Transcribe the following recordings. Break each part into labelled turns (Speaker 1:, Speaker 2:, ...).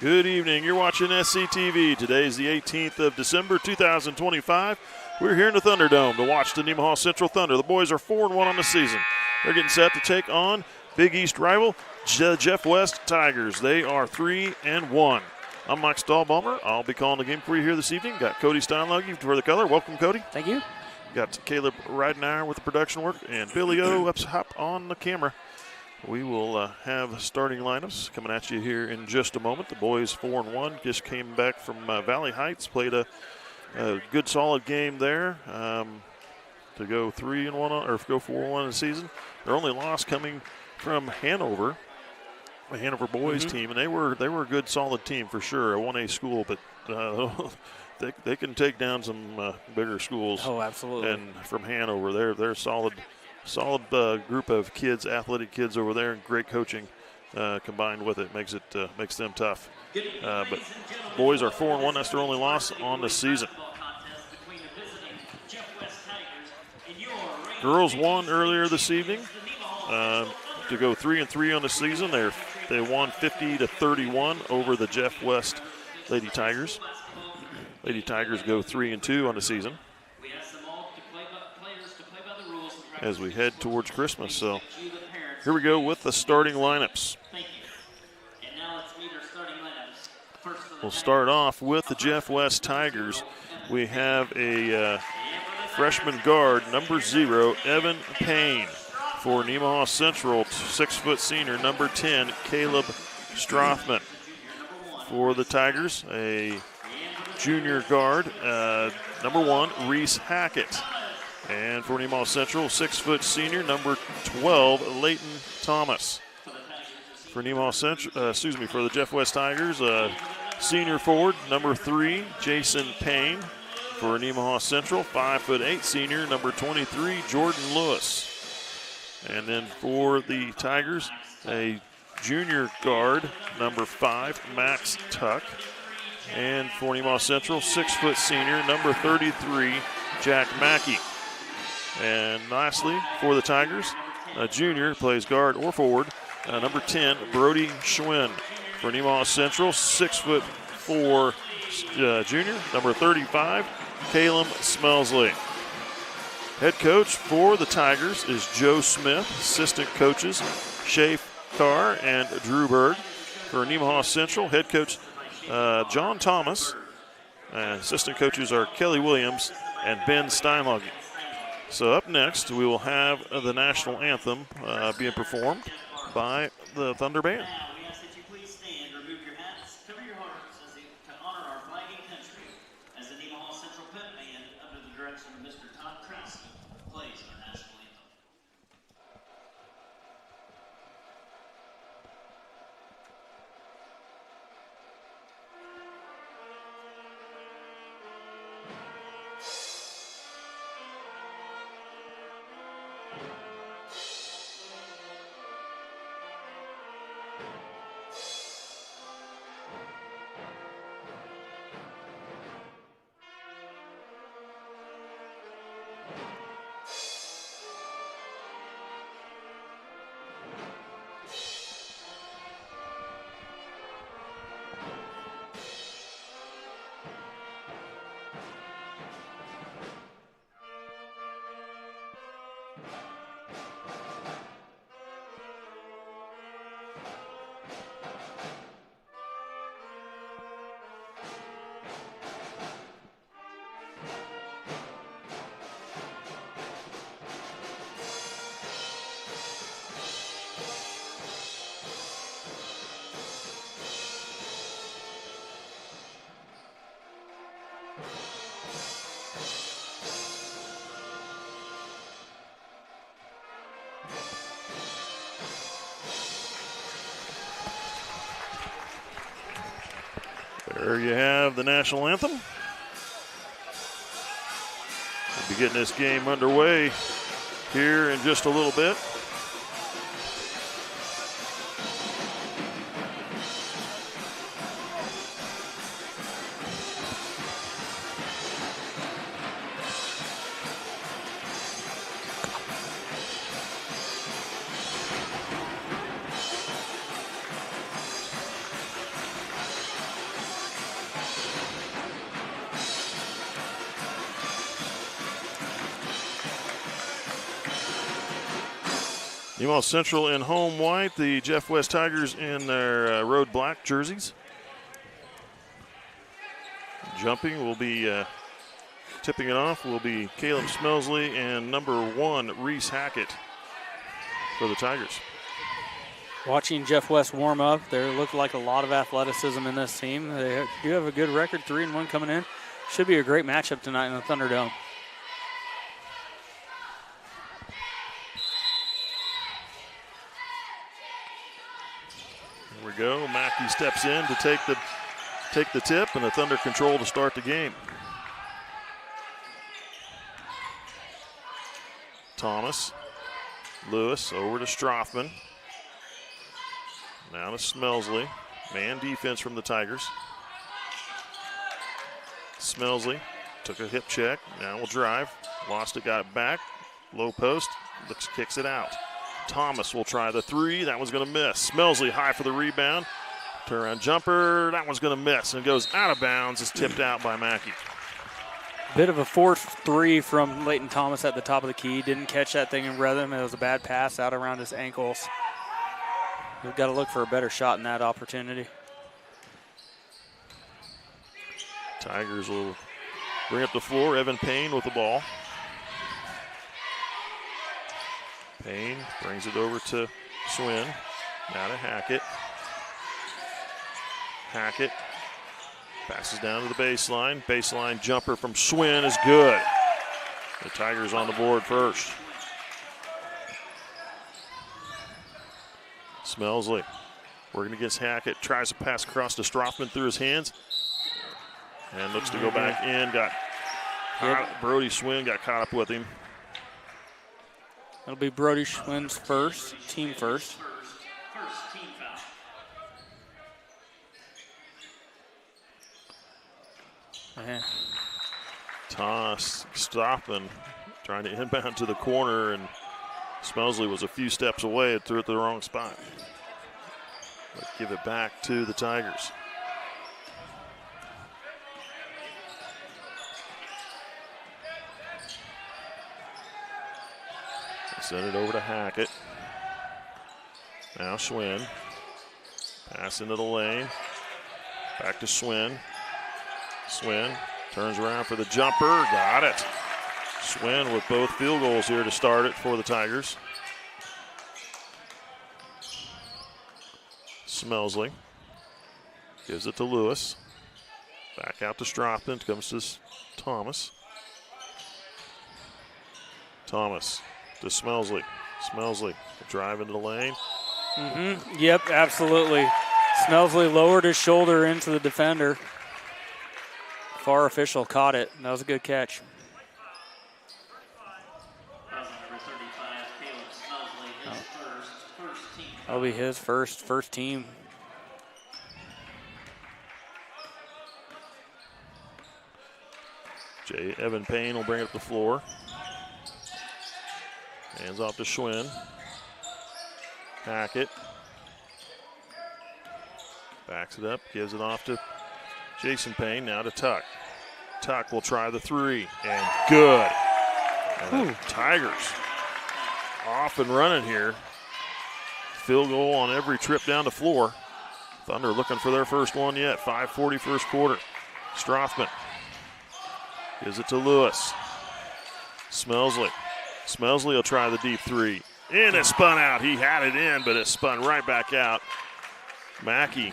Speaker 1: Good evening. You're watching SCTV. Today is the 18th of December, 2025. We're here in the Thunderdome to watch the Nemaha Central Thunder. The boys are 4-1 on the season. They're getting set to take on Big East rival Jeff West Tigers. They are 3-1. I'm Mike Stahlbaumer. I'll be calling the game for you here this evening. Got Cody Steinluggy for the color. Welcome, Cody.
Speaker 2: Thank you.
Speaker 1: Got Caleb Ridenauer with the production work and Billy O up top on the camera. We will have starting lineups coming at you here in just a moment. The boys 4-1, just came back from Valley Heights, played a good solid game there to go 3-1 or go 4-1 in the season. Their only loss coming from Hanover, the Hanover boys team, and they were a good solid team for sure, a 1A school, but they can take down some bigger schools.
Speaker 2: Oh, absolutely.
Speaker 1: And from Hanover, they're solid group of kids, athletic kids over there, and great coaching combined with it makes them tough. But boys are 4-1. That's their only loss on the season. Girls won earlier this evening to go 3-3 on the season. They won 50-31 over the Jeff West Lady Tigers. Lady Tigers go 3-2 on the season as we head towards Christmas. So here we go with the starting lineups. We'll start off with the Jeff West Tigers. We have a freshman guard, number 0, Evan Payne. For Nemaha Central, 6-foot senior, number 10, Caleb Strothman. For the Tigers, a junior guard, number 1, Reese Hackett. And for Nemaha Central, 6-foot senior, number 12, Leighton Thomas. For Nemaha Central, for the Jeff West Tigers, senior forward, number 3, Jason Payne. For Nemaha Central, 5'8" senior, number 23, Jordan Lewis. And then for the Tigers, a junior guard, number 5, Max Tuck. And for Nemaha Central, 6-foot senior, number 33, Jack Mackey. And lastly, for the Tigers, a junior plays guard or forward, number 10, Brody Schwinn. For Nemaha Central, 6'4" junior, number 35, Caleb Smelsley. Head coach for the Tigers is Joe Smith. Assistant coaches, Shafe Carr and Drew Berg. For Nemaha Central, head coach John Thomas. Assistant coaches are Kelly Williams and Ben Steinluggy. So up next, we will have the national anthem being performed by the Thunder Band. There you have the national anthem. We'll be getting this game underway here in just a little bit. Nemaha Central in home white, the Jeff West Tigers in their road black jerseys. Jumping will be, tipping it off will be Caleb Smelsley and number 1, Reese Hackett for the Tigers.
Speaker 2: Watching Jeff West warm up, there looked like a lot of athleticism in this team. They do have a good record, 3-1 coming in. Should be a great matchup tonight in the Thunderdome.
Speaker 1: Here we go. Mackey steps in to take the tip, and the Thunder control to start the game. Thomas, Lewis over to Strothman. Now to Smelsley. Man defense from the Tigers. Smelsley took a hip check. Now will drive. Lost it, got it back. Low post. Kicks it out. Thomas will try the 3. That one's going to miss. Smelsley high for the rebound. Turnaround jumper. That one's going to miss and goes out of bounds. It's tipped out by Mackey.
Speaker 2: Bit of a forced 3 from Leighton Thomas at the top of the key. Didn't catch that thing in rhythm. It was a bad pass out around his ankles. We've got to look for a better shot in that opportunity.
Speaker 1: Tigers will bring up the floor. Evan Payne with the ball. Payne brings it over to Swin. Now to Hackett. Hackett passes down to the baseline. Baseline jumper from Swin is good. The Tigers on the board first. Smelsley working against Hackett. Tries to pass across to Strothman through his hands. And looks to go back in. Brody Swin got caught up with him.
Speaker 2: That'll be Brody Schwinn's first, team first.
Speaker 1: Toss, Strothman trying to inbound to the corner, and Smelsley was a few steps away and threw it to the wrong spot. But give it back to the Tigers. Send it over to Hackett. Now Swin. Pass into the lane. Back to Swin. Swin turns around for the jumper. Got it. Swin with both field goals here to start it for the Tigers. Smelsley gives it to Lewis. Back out to Strothman. Comes to Thomas. Thomas to Smelsley. Smelsley drive into the lane.
Speaker 2: Yep, absolutely. Smelsley lowered his shoulder into the defender. Far official caught it. That was a good catch. That'll be his first team.
Speaker 1: Evan Payne will bring up the floor. Hands off to Schwinn. Hackett. Backs it up, gives it off to Jason Payne, now to Tuck. Tuck will try the 3, and good. And the Tigers off and running here. Field goal on every trip down the floor. Thunder looking for their first one yet. 5:40 first quarter. Strothman gives it to Lewis. Smelsley. Smelsley will try the deep 3. And it spun out. He had it in, but it spun right back out. Mackey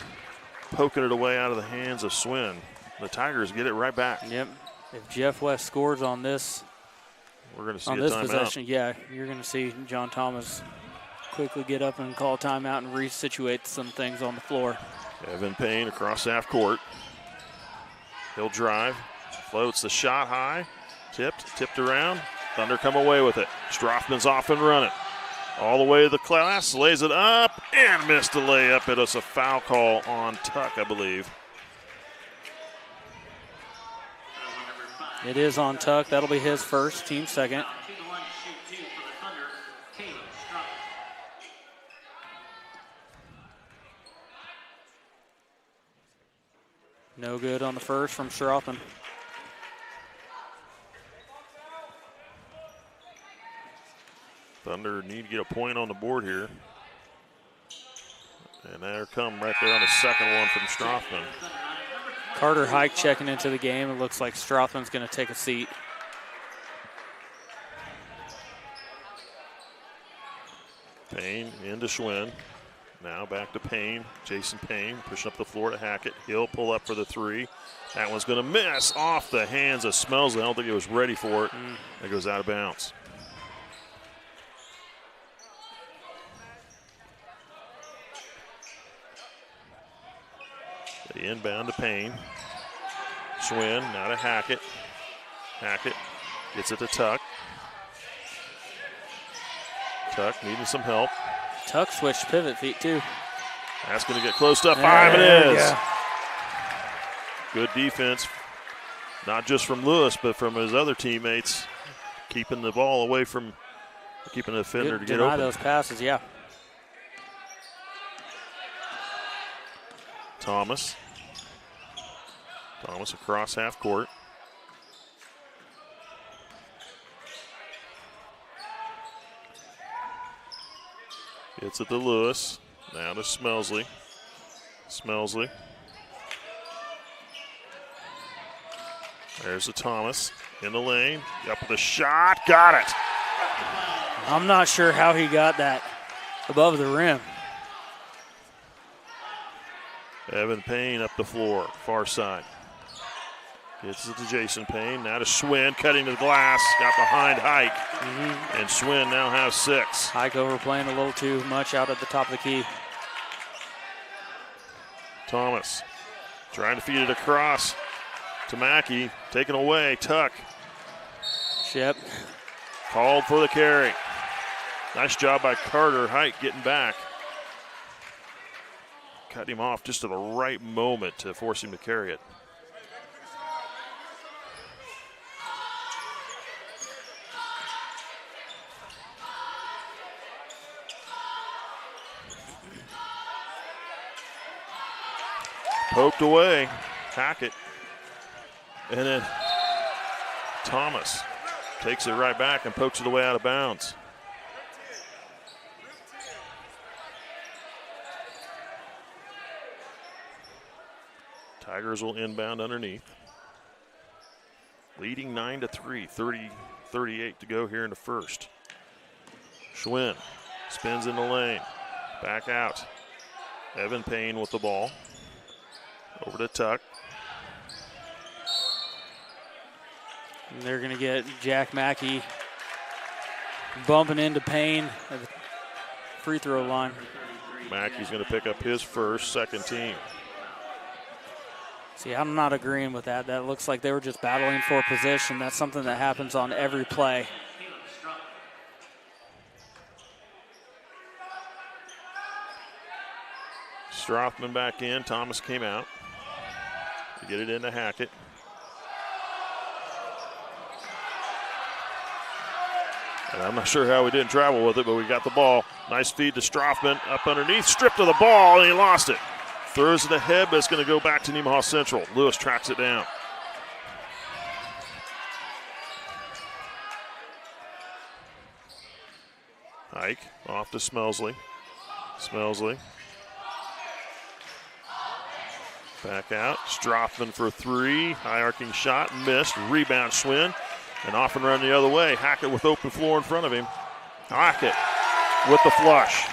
Speaker 1: poking it away out of the hands of Swin. The Tigers get it right back.
Speaker 2: Yep. If Jeff West scores on this,
Speaker 1: we're going to see
Speaker 2: on
Speaker 1: a
Speaker 2: this
Speaker 1: timeout.
Speaker 2: possession, yeah, you're going to see John Thomas quickly get up and call timeout and resituate some things on the floor.
Speaker 1: Evan Payne across half court. He'll drive, floats the shot high, tipped around. Thunder come away with it. Strothman's off and running. All the way to the glass, lays it up, and missed a layup. It was a foul call on Tuck, I believe.
Speaker 2: It is on Tuck. That'll be his first, team second. No good on the first from Strothman.
Speaker 1: Thunder need to get a point on the board here. And there come right there on the second one from Strothman.
Speaker 2: Carter Hike checking into the game. It looks like Strothman's going to take a seat.
Speaker 1: Payne into Schwinn. Now back to Payne. Jason Payne pushing up the floor to Hackett. He'll pull up for the three. That one's going to miss off the hands of Smelsley. I don't think he was ready for it. That goes out of bounds. The inbound to Payne. Schwinn now to Hackett. Hackett gets it to Tuck. Tuck needing some help.
Speaker 2: Tuck switched pivot feet too.
Speaker 1: That's going to get close to 5. It is.
Speaker 2: Yeah.
Speaker 1: Good defense, not just from Lewis, but from his other teammates, keeping the ball away from, keeping the defender to get open.
Speaker 2: Deny those passes, yeah.
Speaker 1: Thomas across half court. Gets it to Lewis. Now to Smelsley. There's a Thomas in the lane. Up with a shot. Got it.
Speaker 2: I'm not sure how he got that above the rim.
Speaker 1: Evan Payne up the floor, far side. Gets it to Jason Payne. Now to Schwinn, cutting to the glass. Got behind Hike. And Schwinn now has 6.
Speaker 2: Hike overplaying a little too much out at the top of the key.
Speaker 1: Thomas trying to feed it across to Mackey. Taken away. Tuck.
Speaker 2: Yep.
Speaker 1: Called for the carry. Nice job by Carter Hike getting back. Cut him off just at the right moment to force him to carry it. Poked away. Hackett. And then Thomas takes it right back and pokes it away out of bounds. Tigers will inbound underneath. Leading 9-3, 30-38 to go here in the first. Schwinn spins in the lane. Back out. Evan Payne with the ball. Over to Tuck.
Speaker 2: And they're going to get Jack Mackey bumping into Payne at the free throw line.
Speaker 1: Mackey's going to pick up his first, second team.
Speaker 2: See, I'm not agreeing with that. That looks like they were just battling for position. That's something that happens on every play.
Speaker 1: Strothman back in. Thomas came out to get it into Hackett. And I'm not sure how we didn't travel with it, but we got the ball. Nice feed to Strothman up underneath. Stripped of the ball, and he lost it. Throws it ahead, but it's going to go back to Nemaha Central. Lewis tracks it down. Hike off to Smelsley. Back out. Strothman for 3. High arcing shot. Missed. Rebound Schwinn. And off and run the other way. Hackett with open floor in front of him. Hackett with the flush.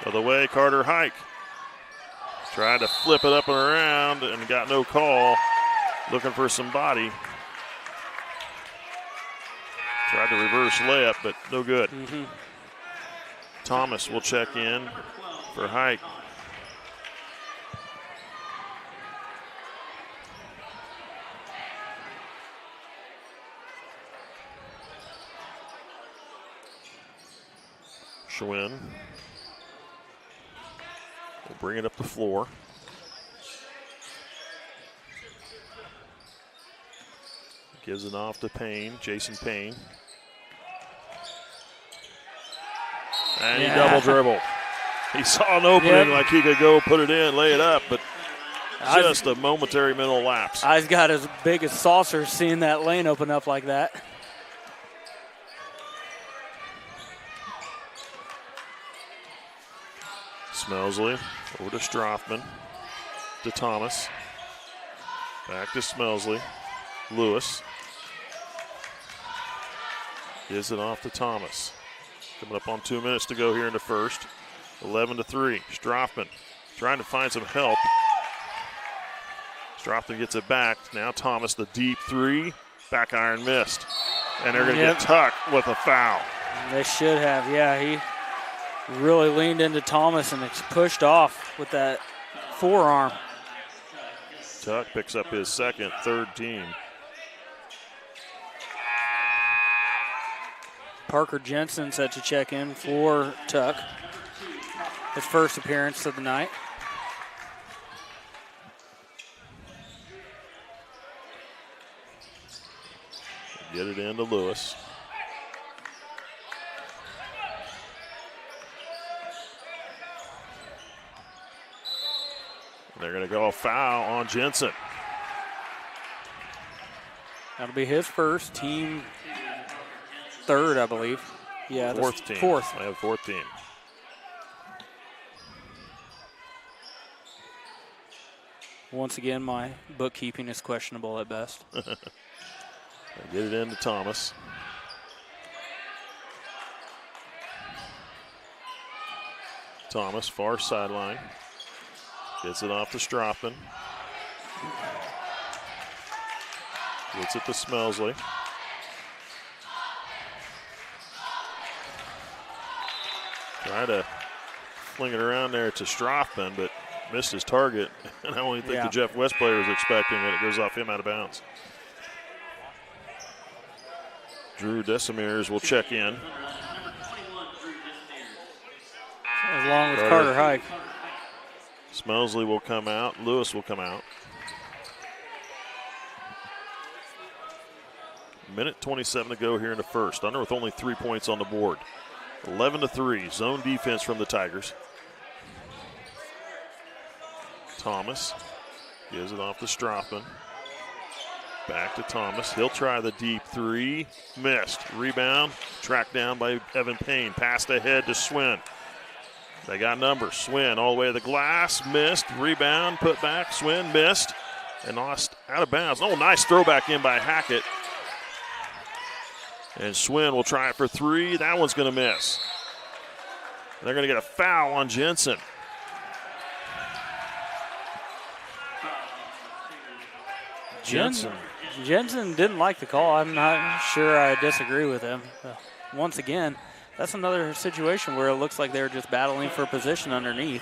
Speaker 1: Other way, Carter Hike. Tried to flip it up and around and got no call. Looking for somebody. Tried to reverse layup, but no good. Thomas will check in for Hike. Schwinn will bring it up the floor. Gives it off to Payne, Jason Payne. And he double dribbled. He saw an opening like he could go put it in, lay it up, but Just a momentary mental lapse.
Speaker 2: Eyes got as big as saucers seeing that lane open up like that.
Speaker 1: Smelsley over to Strothman, to Thomas. Back to Smelsley. Lewis. Gives it off to Thomas. Coming up on 2 minutes to go here in the first. 11-3. Strothman trying to find some help. Strothman gets it back. Now Thomas, the deep three. Back iron missed. And they're going to get Tuck with a foul.
Speaker 2: They should have, yeah. He really leaned into Thomas and pushed off with that forearm.
Speaker 1: Tuck picks up his second, third team.
Speaker 2: Parker Jensen set to check in for Tuck. His first appearance of the night.
Speaker 1: Get it into Lewis. They're going to go a foul on Jensen.
Speaker 2: That'll be his first, team third, I believe. Yeah,
Speaker 1: fourth team.
Speaker 2: Fourth.
Speaker 1: I have fourth team.
Speaker 2: Once again, my bookkeeping is questionable at best.
Speaker 1: Get it into Thomas. Thomas, far sideline. Gets it off to Strothman. Gets it to Smelsley. Try to fling it around there to Strothman, but missed his target. And I don't even think the Jeff West player was expecting it. It goes off him out of bounds. Drew Decimiers will check in.
Speaker 2: Along with Carter Hike.
Speaker 1: Smelsley will come out. Lewis will come out. Minute 27 to go here in the first. Under with only 3 points on the board. 11-3. Zone defense from the Tigers. Thomas gives it off to Strothman. Back to Thomas. He'll try the deep three. Missed. Rebound. Tracked down by Evan Payne. Passed ahead to Swin. They got numbers. Swin all the way to the glass. Missed. Rebound. Put back. Swin missed. And lost out of bounds. Oh, nice throwback in by Hackett. And Swin will try it for three. That one's going to miss. They're going to get a foul on Jensen.
Speaker 2: Jensen didn't like the call. I'm not sure I disagree with him. Once again, that's another situation where it looks like they're just battling for position underneath.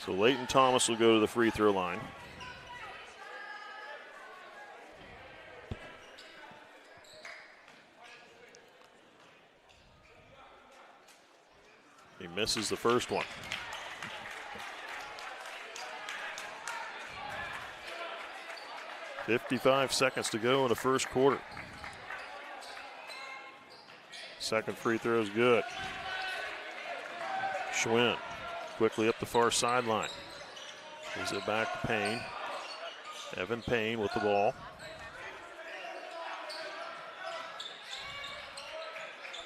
Speaker 1: So Leighton Thomas will go to the free throw line. He misses the first one. .55 seconds to go in the first quarter. Second free throw is good. Schwinn quickly up the far sideline. Gives it back to Payne. Evan Payne with the ball.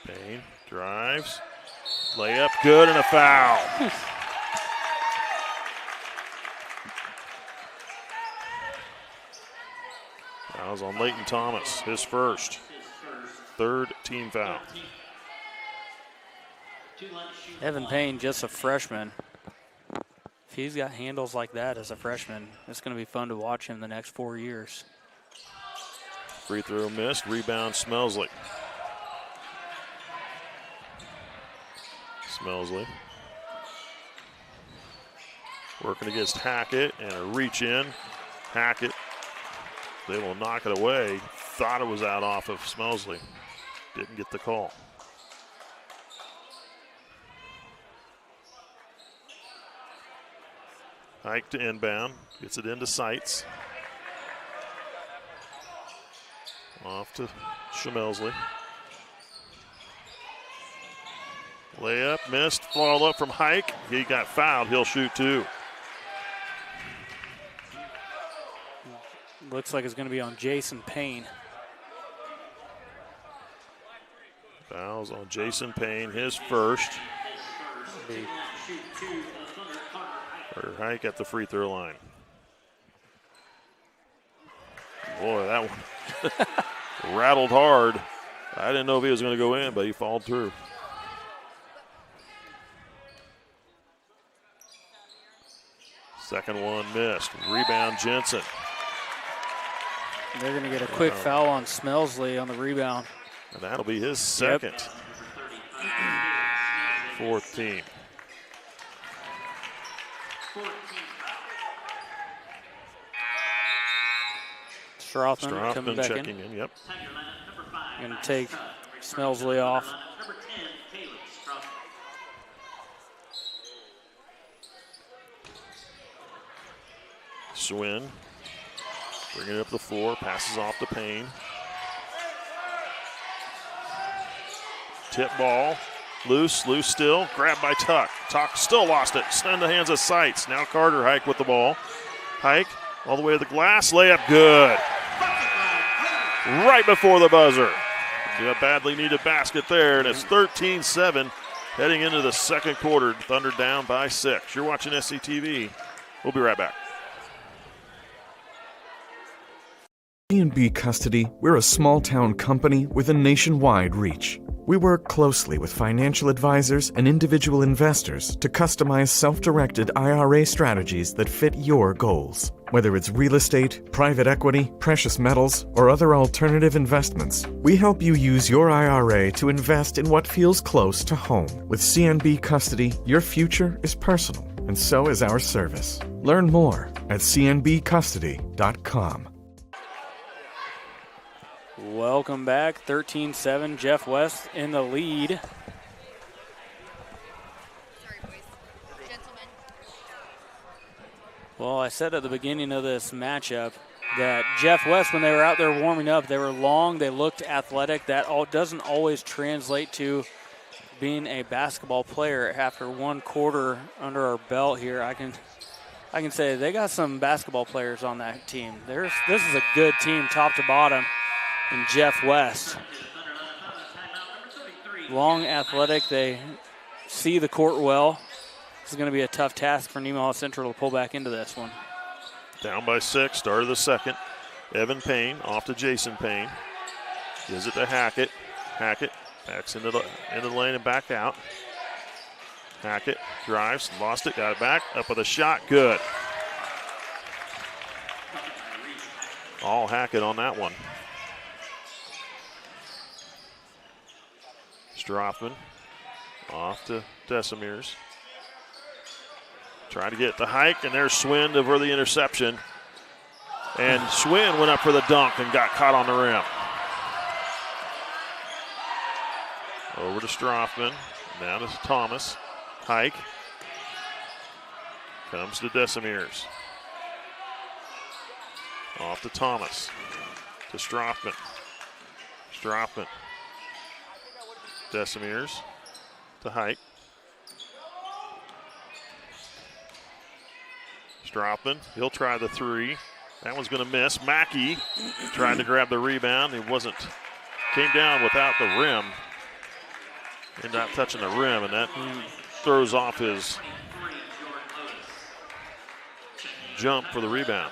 Speaker 1: Payne drives. Layup good and a foul. Fouls on Leighton Thomas, his first. Third team foul.
Speaker 2: Evan Payne, just a freshman. If he's got handles like that as a freshman, it's going to be fun to watch him the next 4 years.
Speaker 1: Free throw missed. Rebound Smelsley. Smelsley. Working against Hackett and a reach in. Hackett. They will knock it away. Thought it was out off of Smelsley. Didn't get the call. Hike to inbound. Gets it into Sights. Off to Schmelsley. Layup missed, follow up from Hike. He got fouled, he'll shoot two.
Speaker 2: Looks like it's going to be on Jason Payne.
Speaker 1: Fouls on Jason Payne, his first. For Hike at the free throw line. Boy, that one rattled hard. I didn't know if he was going to go in, but he followed through. Second one missed. Rebound, Jensen.
Speaker 2: They're going to get a quick foul on Smelsley on the rebound.
Speaker 1: And that'll be his second. Fourth team.
Speaker 2: Strothman coming back
Speaker 1: checking in. Yep.
Speaker 2: Going to take Smelsley off.
Speaker 1: Swin. Bringing it up the floor. Passes off to Payne. Tip ball. Loose still. Grabbed by Tuck. Tuck still lost it. It's in the hands of Seitz. Now Carter Hike with the ball. Hike all the way to the glass. Layup good. Right before the buzzer. A badly needed basket there, and it's 13-7 heading into the second quarter. Thunder down by 6. You're watching SCTV. We'll be right back.
Speaker 3: C&B Custody, we're a small-town company with a nationwide reach. We work closely with financial advisors and individual investors to customize self-directed IRA strategies that fit your goals. Whether it's real estate, private equity, precious metals, or other alternative investments, we help you use your IRA to invest in what feels close to home. With C&B Custody, your future is personal, and so is our service. Learn more at cnbcustody.com.
Speaker 2: Welcome back, 13-7, Jeff West in the lead.
Speaker 4: Sorry, boys. Gentlemen.
Speaker 2: Well, I said at the beginning of this matchup that Jeff West, when they were out there warming up, they were long, they looked athletic. That doesn't always translate to being a basketball player. After one quarter under our belt here, I can say they got some basketball players on that team. This is a good team, top to bottom. And Jeff West. Long, athletic, they see the court well. This is going to be a tough task for Nemaha Central to pull back into this one.
Speaker 1: Down by 6, start of the second. Evan Payne off to Jason Payne. Gives it to Hackett. Hackett backs into the lane and back out. Hackett drives, lost it, got it back. Up with a shot, good. All Hackett on that one. Strothman off to Decimirs. Trying to get the Hike, and there's Swin over the interception. And Swin went up for the dunk and got caught on the rim. Over to Strothman. Now to Thomas. Hike. Comes to Decimirs. Off to Thomas. To Strothman. Strothman. Decimirs to Hike. Strothman, he'll try the three. That one's going to miss. Mackey trying to grab the rebound. He came down without the rim. And not touching the rim, and that throws off his jump for the rebound.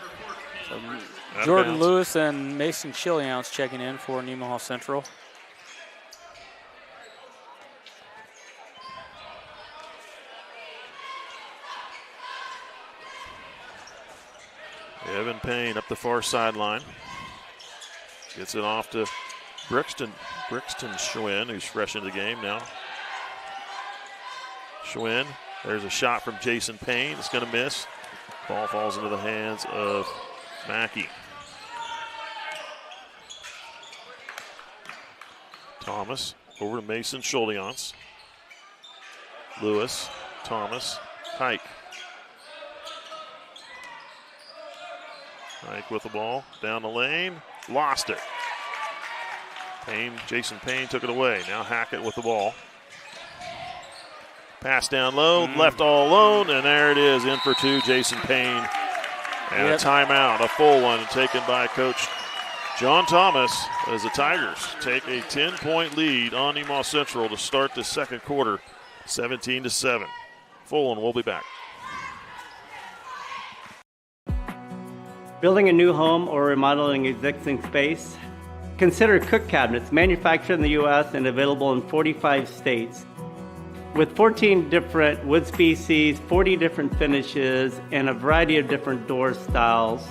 Speaker 2: Jordan Lewis and Mason Chiliounce checking in for Nemaha Central.
Speaker 1: Evan Payne up the far sideline. Gets it off to Brixton Schwinn, who's fresh into the game now. Schwinn, there's a shot from Jason Payne. It's going to miss. Ball falls into the hands of Mackey. Thomas over to Mason Chiliounce. Lewis, Thomas, Hike. Hike with the ball, down the lane, lost it. Jason Payne took it away. Now Hackett with the ball. Pass down low, left all alone, and there it is, in for two, Jason Payne. And a timeout, a full one, taken by Coach John Thomas as the Tigers take a 10-point lead on Nemaha Central to start the second quarter, 17-7. Full one, we'll be back.
Speaker 5: Building a new home or remodeling existing space? Consider Cook Cabinets, manufactured in the U.S. and available in 45 states. With 14 different wood species, 40 different finishes, and a variety of different door styles,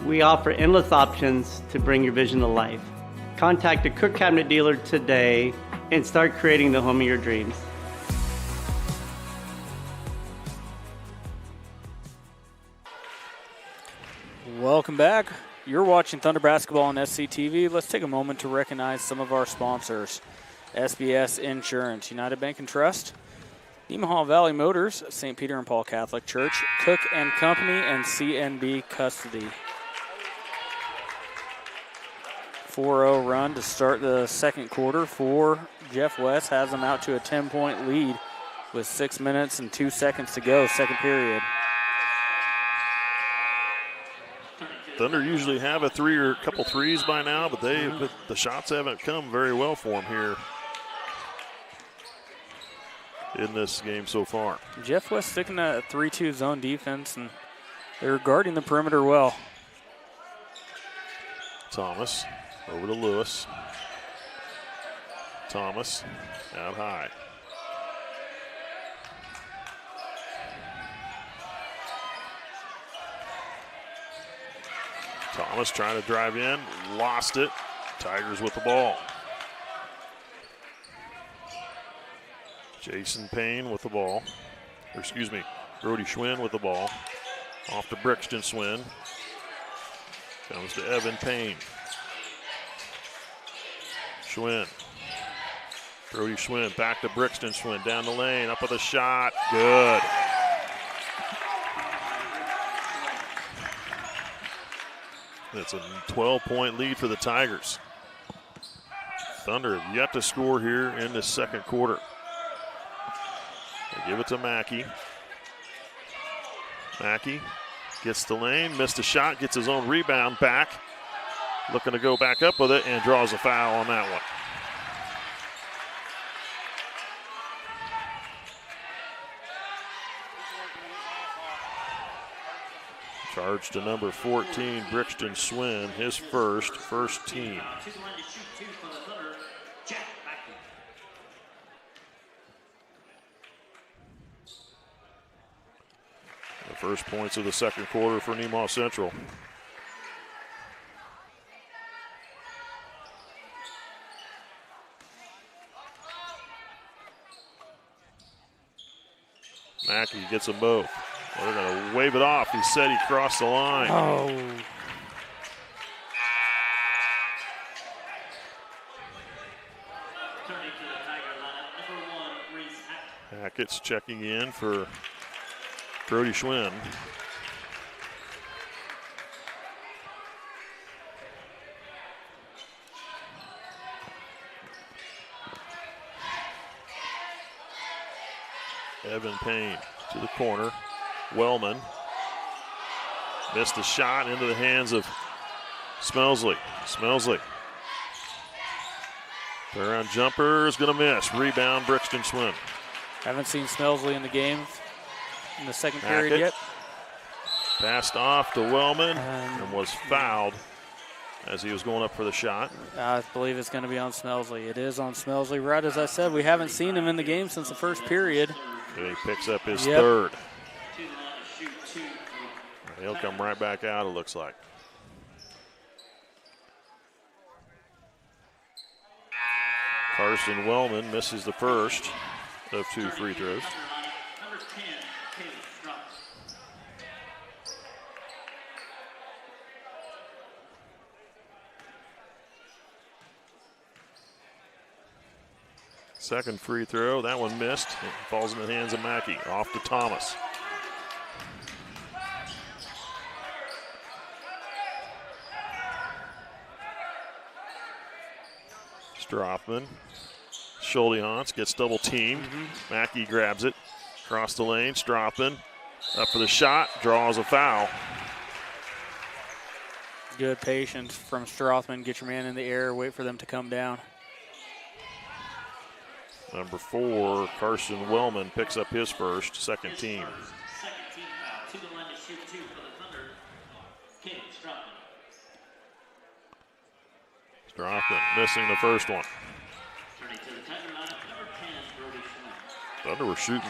Speaker 5: we offer endless options to bring your vision to life. Contact a Cook Cabinet dealer today and start creating the home of your dreams.
Speaker 2: Welcome back. You're watching Thunder Basketball on SCTV. Let's take a moment to recognize some of our sponsors. SBS Insurance, United Bank and Trust, Nemaha Valley Motors, St. Peter and Paul Catholic Church, Cook and Company, and CNB Custody. 4-0 run to start the second quarter for Jeff West. Has them out to a 10-point lead with 6 minutes and 2 seconds to go, second period.
Speaker 1: Thunder usually have a three or a couple threes by now, but the shots haven't come very well for them here in this game so far.
Speaker 2: Jeff West sticking to a 3-2 zone defense, and they're guarding the perimeter well.
Speaker 1: Thomas over to Lewis. Thomas out high. Thomas trying to drive in, lost it. Tigers with the ball. Jason Payne with the ball. Or excuse me, Brody Schwinn with the ball. Off to Brixton Schwinn. Comes to Evan Payne. Schwinn. Brody Schwinn back to Brixton Schwinn. Down the lane, up with a shot. Good. It's a 12-point lead for the Tigers. Thunder have yet to score here in this second quarter. They give it to Mackey. Mackey gets the lane, missed a shot, gets his own rebound back. Looking to go back up with it and draws a foul on that one. Charge to number 14, Brixton Schwinn, his first team. The first points of the second quarter for Nemaha Central. Mackey gets them both. They're going to wave it off. He said he crossed the line.
Speaker 2: Oh.
Speaker 1: Hackett's checking in for Brody Schwinn. Evan Payne to the corner. Wellman missed the shot into the hands of Smelsley. Smelsley. Turnaround jumper is going to miss. Rebound, Brixton Schwinn.
Speaker 2: Haven't seen Smelsley in the game in the second period yet.
Speaker 1: Passed off to Wellman and was fouled as he was going up for the shot.
Speaker 2: I believe it's going to be on Smelsley. It is on Smelsley. Right as I said, we haven't seen him in the game since the first period.
Speaker 1: And he picks up his third. He'll come right back out, it looks like. Carson Wellman misses the first of two free throws. Second free throw, that one missed. It falls in the hands of Mackey. Off to Thomas. Strothman. Schuldians gets double teamed. Mackey grabs it. Across the lane. Strothman up for the shot. Draws a foul.
Speaker 2: Good patience from Strothman. Get your man in the air. Wait for them to come down.
Speaker 1: Number 4, Carson Wellman picks up his first, second team. Strothman missing the first one. Thunder were shooting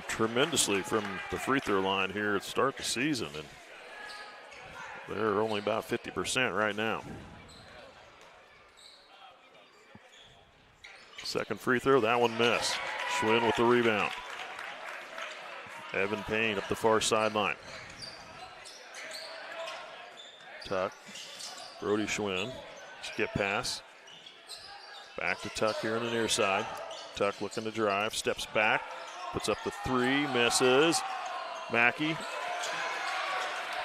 Speaker 1: tremendously from the free throw line here at the start of the season, and they're only about 50% right now. Second free throw, that one missed. Schwinn with the rebound. Evan Payne up the far sideline. Tuck, Brody Schwinn, skip pass. Back to Tuck here on the near side. Tuck looking to drive, steps back, puts up the 3, misses. Mackey.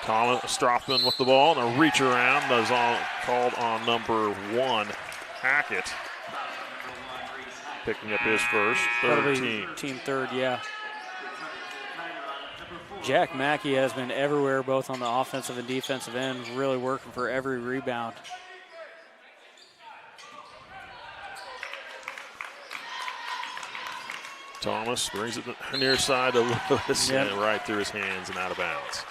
Speaker 1: Strothman with the ball, and a reach around is called on number 1, Hackett. Picking up his first, third team.
Speaker 2: Team third, yeah. Jack Mackey has been everywhere, both on the offensive and defensive end, really working for every rebound.
Speaker 1: Thomas brings it to the near side of Lewis, and right through his hands and out of bounds.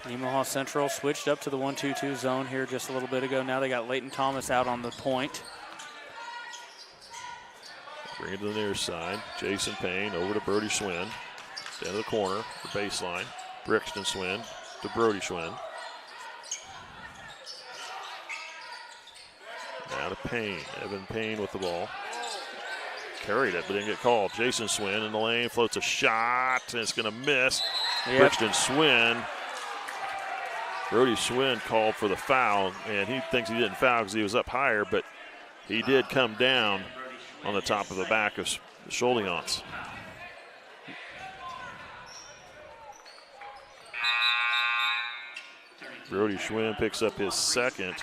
Speaker 2: Nemaha Central switched up to the 1-2-2 zone here just a little bit ago. Now they got Leighton Thomas out on the point.
Speaker 1: Bring it to the near side. Jason Payne over to Brody Schwinn. Down to the corner, the baseline. Brixton Schwinn to Brody Schwinn. Now to Payne. Evan Payne with the ball. Carried it, but didn't get called. Jason Schwinn in the lane, floats a shot, and it's going to miss. Brixton Schwinn. Brody Schwinn called for the foul, and he thinks he didn't foul because he was up higher, but he did come down on the top of the back of Schuldians. Brody Schwinn picks up his second,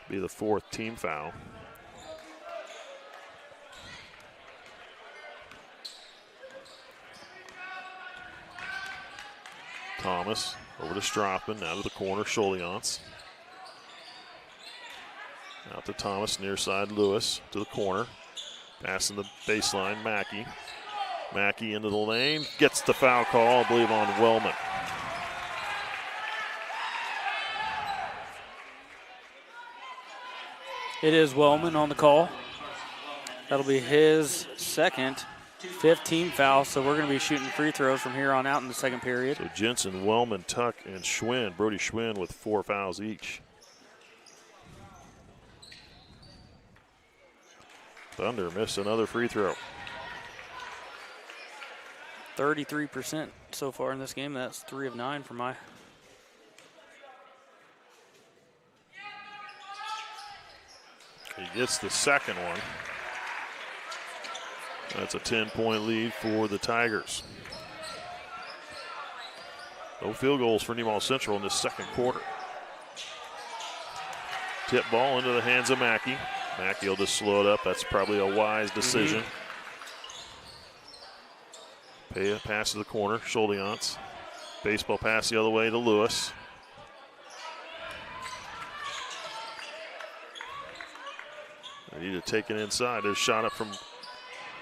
Speaker 1: be the 4th team foul. Thomas over to Strothman, now to the corner, Schuldians. Out to Thomas, near side, Lewis to the corner. Passing the baseline, Mackey. Mackey into the lane, gets the foul call, I believe, on Wellman.
Speaker 2: It is Wellman on the call. That'll be his second, 5th team foul, so we're going to be shooting free throws from here on out in the second period.
Speaker 1: So Jensen, Wellman, Tuck, and Schwinn, Brody Schwinn with 4 fouls each. Thunder missed another free throw.
Speaker 2: 33% so far in this game. That's 3 of 9 for my.
Speaker 1: He gets the second one. That's a 10-point lead for the Tigers. No field goals for Nemaha Central in this second quarter. Tip ball into the hands of Mackey. Mackey will just slow it up. That's probably a wise decision. Pass to the corner, Schuldians. Baseball pass the other way to Lewis. They need to take it inside. There's a shot up from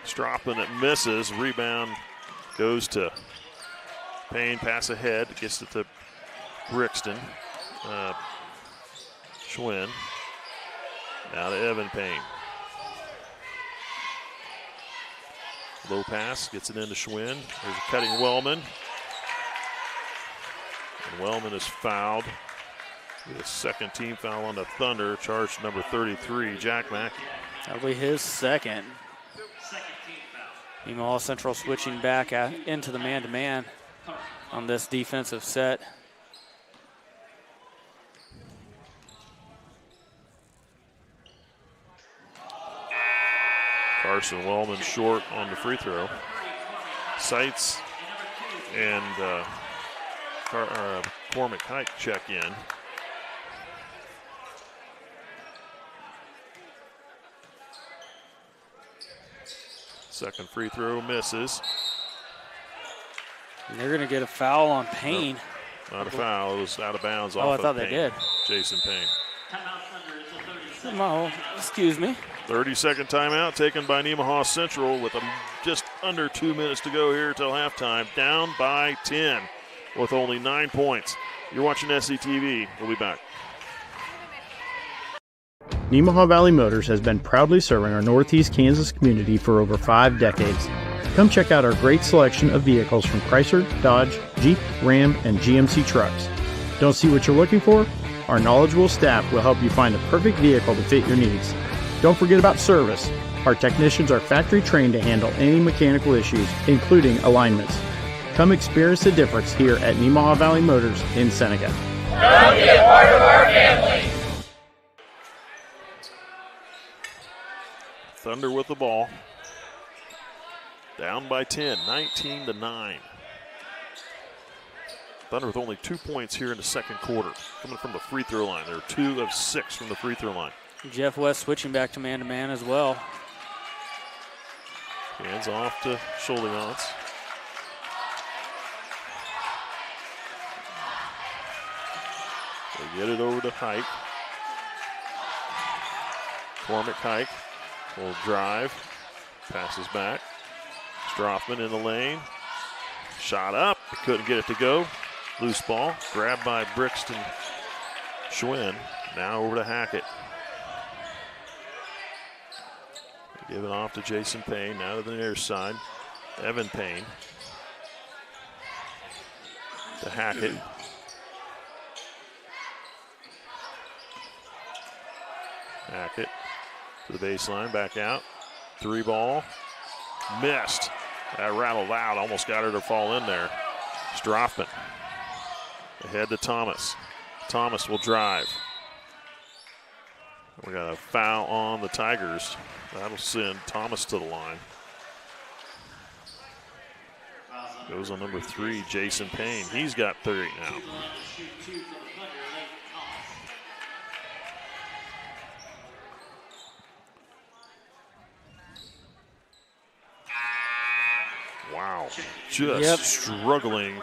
Speaker 1: Strothman that misses. Rebound goes to Payne. Pass ahead. Gets it to Brixton. Schwinn. Now to Evan Payne. Low pass. Gets it into Schwinn. There's a cutting Wellman. And Wellman is fouled. The second team foul on the Thunder. Charge number 33, Jack Mackey.
Speaker 2: That'll be his second. Nemaha Central switching back into the man-to-man on this defensive set. Carson Wellman short on the free throw. Sights
Speaker 1: and Cormac Hike check in. Second free throw misses.
Speaker 2: And they're going to get a foul on Payne.
Speaker 1: Not a foul. It was out of bounds
Speaker 2: Oh, I
Speaker 1: off
Speaker 2: thought
Speaker 1: of
Speaker 2: they
Speaker 1: Payne.
Speaker 2: did.
Speaker 1: Jason Payne.
Speaker 2: Oh, excuse me.
Speaker 1: 30-second timeout taken by Nemaha Central with just under 2 minutes to go here till halftime. Down by 10 with only 9 points. You're watching SCTV. We'll be back.
Speaker 6: Nemaha Valley Motors has been proudly serving our Northeast Kansas community for over 5 decades. Come check out our great selection of vehicles from Chrysler, Dodge, Jeep, Ram, and GMC trucks. Don't see what you're looking for? Our knowledgeable staff will help you find the perfect vehicle to fit your needs. Don't forget about service. Our technicians are factory trained to handle any mechanical issues, including alignments. Come experience the difference here at Nemaha Valley Motors in Seneca.
Speaker 7: Come be a part of our family.
Speaker 1: Thunder with the ball. Down by 10, 19-9. Thunder with only 2 points here in the second quarter. Coming from the free throw line. They're 2 of 6 from the free throw line.
Speaker 2: Jeff West switching back to man as well.
Speaker 1: Hands off to Schuldigans. They get it over to Hike. Cormac Hike will drive. Passes back. Strothman in the lane. Shot up. Couldn't get it to go. Loose ball. Grabbed by Brixton Schwinn. Now over to Hackett. Give it off to Jason Payne. Now to the near side. Evan Payne. To Hackett. Hackett to the baseline. Back out. 3 ball. Missed. That rattled out. Almost got her to fall in there. Strothman. Ahead to Thomas. Thomas will drive. We got a foul on the Tigers. That'll send Thomas to the line. Goes on number 3, Jason Payne. He's got 30 now. Wow, just struggling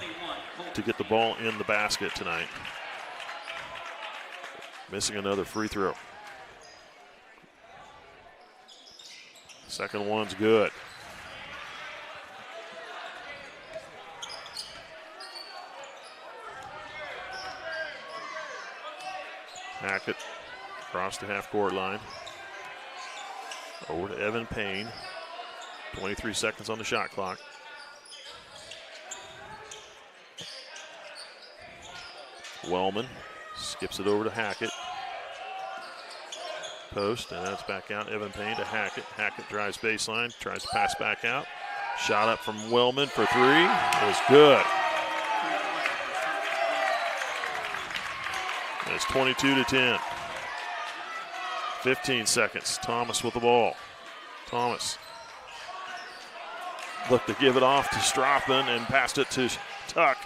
Speaker 1: to get the ball in the basket tonight. Missing another free throw. Second one's good. Hackett across the half-court line. Over to Evan Payne. 23 seconds on the shot clock. Wellman skips it over to Hackett. Post, and that's back out. Evan Payne to Hackett. Hackett drives baseline, tries to pass back out. Shot up from Wellman for 3. It was good. And it's 22-10. 15 seconds. Thomas with the ball. Thomas looked to give it off to Strothman and passed it to Tuck.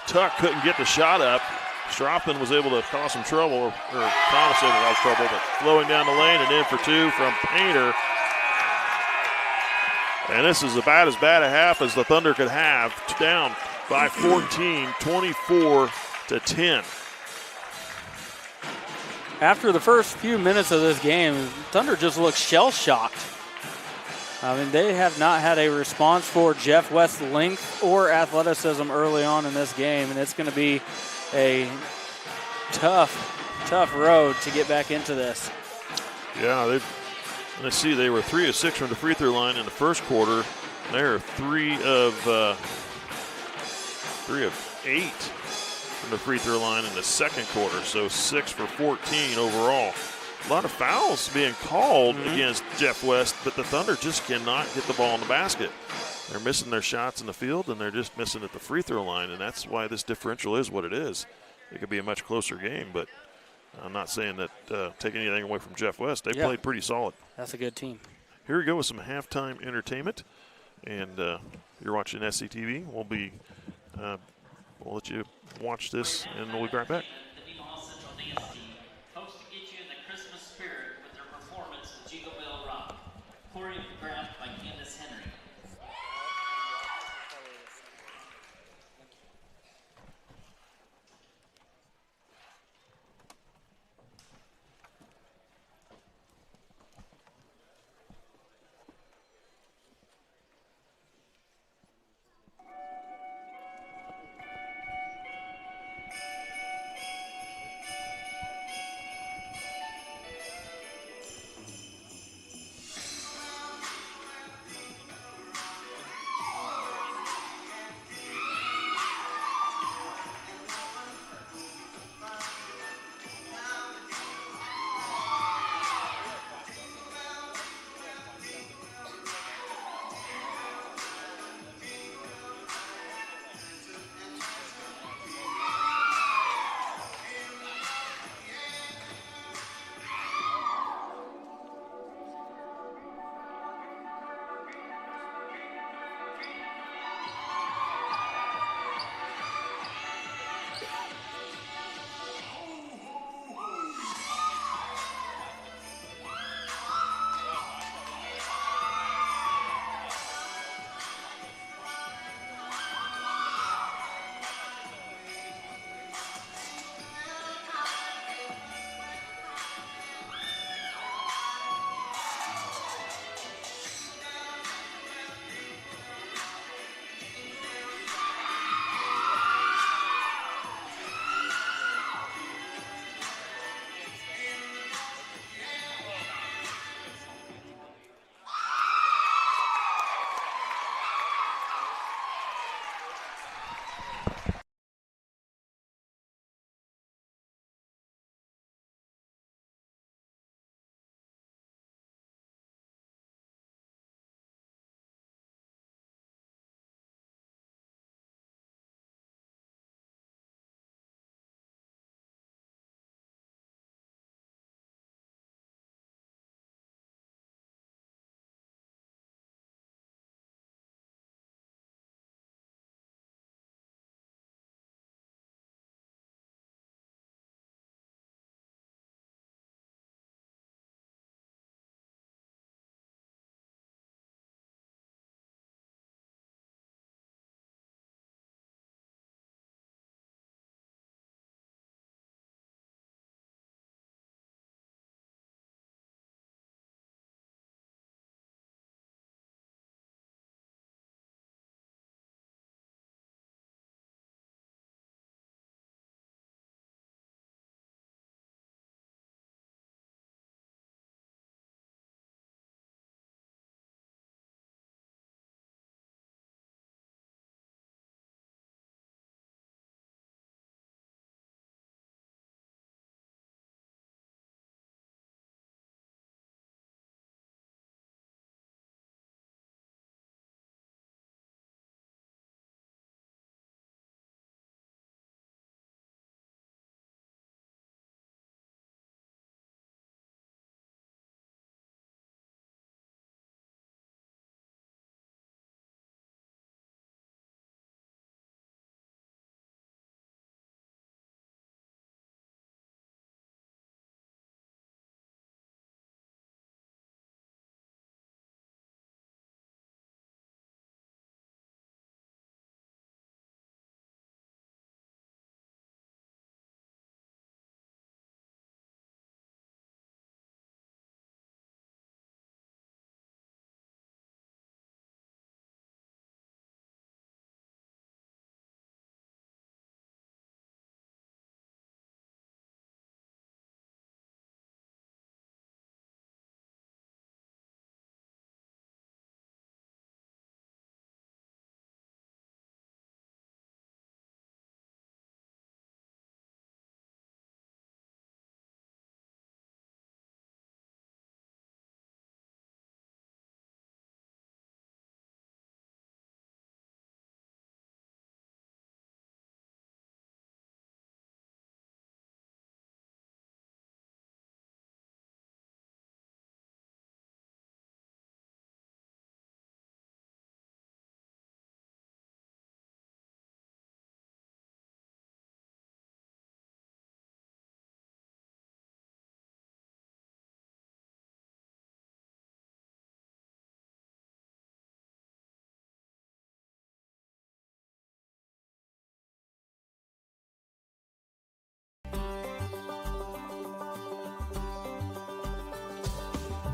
Speaker 1: Tuck couldn't get the shot up. Strothman was able to cause some trouble, or Thomas able to cause trouble, but flowing down the lane and in for 2 from Painter. And this is about as bad a half as the Thunder could have. Down by 14, 24-10.
Speaker 2: After the first few minutes of this game, Thunder just looked shell-shocked. I mean, they have not had a response for Jeff West's length or athleticism early on in this game, and it's going to be a tough road to get back into this.
Speaker 1: Yeah, let's see, they were 3 of 6 from the free throw line in the first quarter. They're 3 of 8 from the free throw line in the second quarter, so 6 for 14 overall. A lot of fouls being called against Jeff West, but the Thunder just cannot get the ball in the basket. They're missing their shots in the field, and they're just missing at the free throw line, and that's why this differential is what it is. It could be a much closer game, but I'm not saying that take anything away from Jeff West. They played pretty solid.
Speaker 2: That's a good team.
Speaker 1: Here we go with some halftime entertainment, and you're watching SCTV. We'll be we'll let you watch this, and we'll be right back.
Speaker 8: The Nemaha Central Dance Team hopes to get you in the Christmas spirit with their performance of Jingle Bell Rock, choreographed by Candace Henry.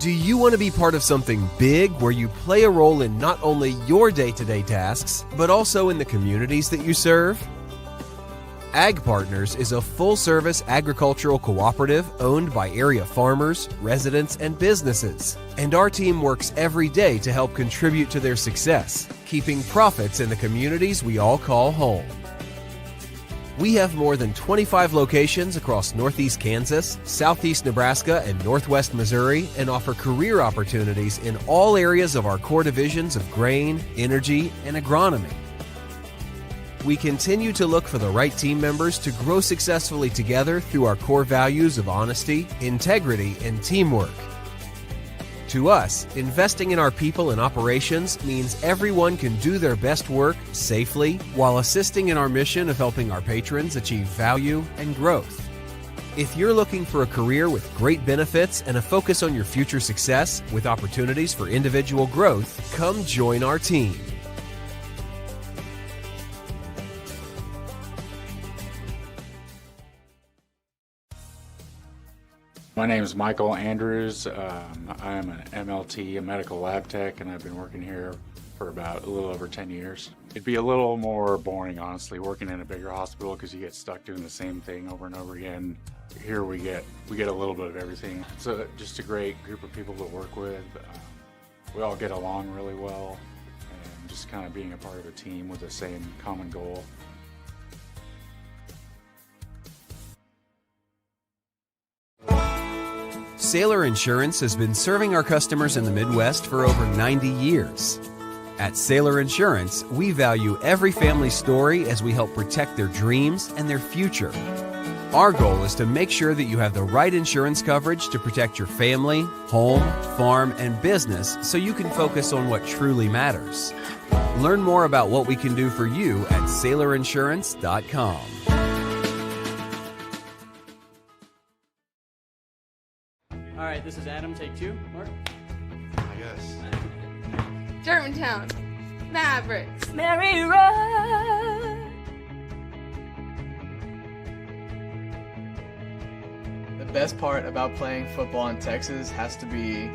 Speaker 9: Do you want to be part of something big where you play a role in not only your day-to-day tasks, but also in the communities that you serve? Ag Partners is a full-service agricultural cooperative owned by area farmers, residents, and businesses. And our team works every day to help contribute to their success, keeping profits in the communities we all call home. We have more than 25 locations across Northeast Kansas, Southeast Nebraska, and Northwest Missouri, and offer career opportunities in all areas of our core divisions of grain, energy, and agronomy. We continue to look for the right team members to grow successfully together through our core values of honesty, integrity, and teamwork. To us, investing in our people and operations means everyone can do their best work safely while assisting in our mission of helping our patrons achieve value and growth. If you're looking for a career with great benefits and a focus on your future success with opportunities for individual growth, come join our team.
Speaker 10: My name is Michael Andrews. I am an MLT, a medical lab tech, and I've been working here for about a little over 10 years. It'd be a little more boring, honestly, working in a bigger hospital because you get stuck doing the same thing over and over again. Here we get a little bit of everything. It's just a great group of people to work with. We all get along really well, and just kind of being a part of a team with the same common goal.
Speaker 9: Sailor Insurance has been serving our customers in the Midwest for over 90 years. At Sailor Insurance, we value every family's story as we help protect their dreams and their future. Our goal is to make sure that you have the right insurance coverage to protect your family, home, farm, and business so you can focus on what truly matters. Learn more about what we can do for you at SailorInsurance.com.
Speaker 11: All right, this is Adam, take 2. Mark?
Speaker 12: I guess.
Speaker 4: Germantown. Mavericks.
Speaker 13: Mary Run.
Speaker 14: The best part about playing football in Texas has to be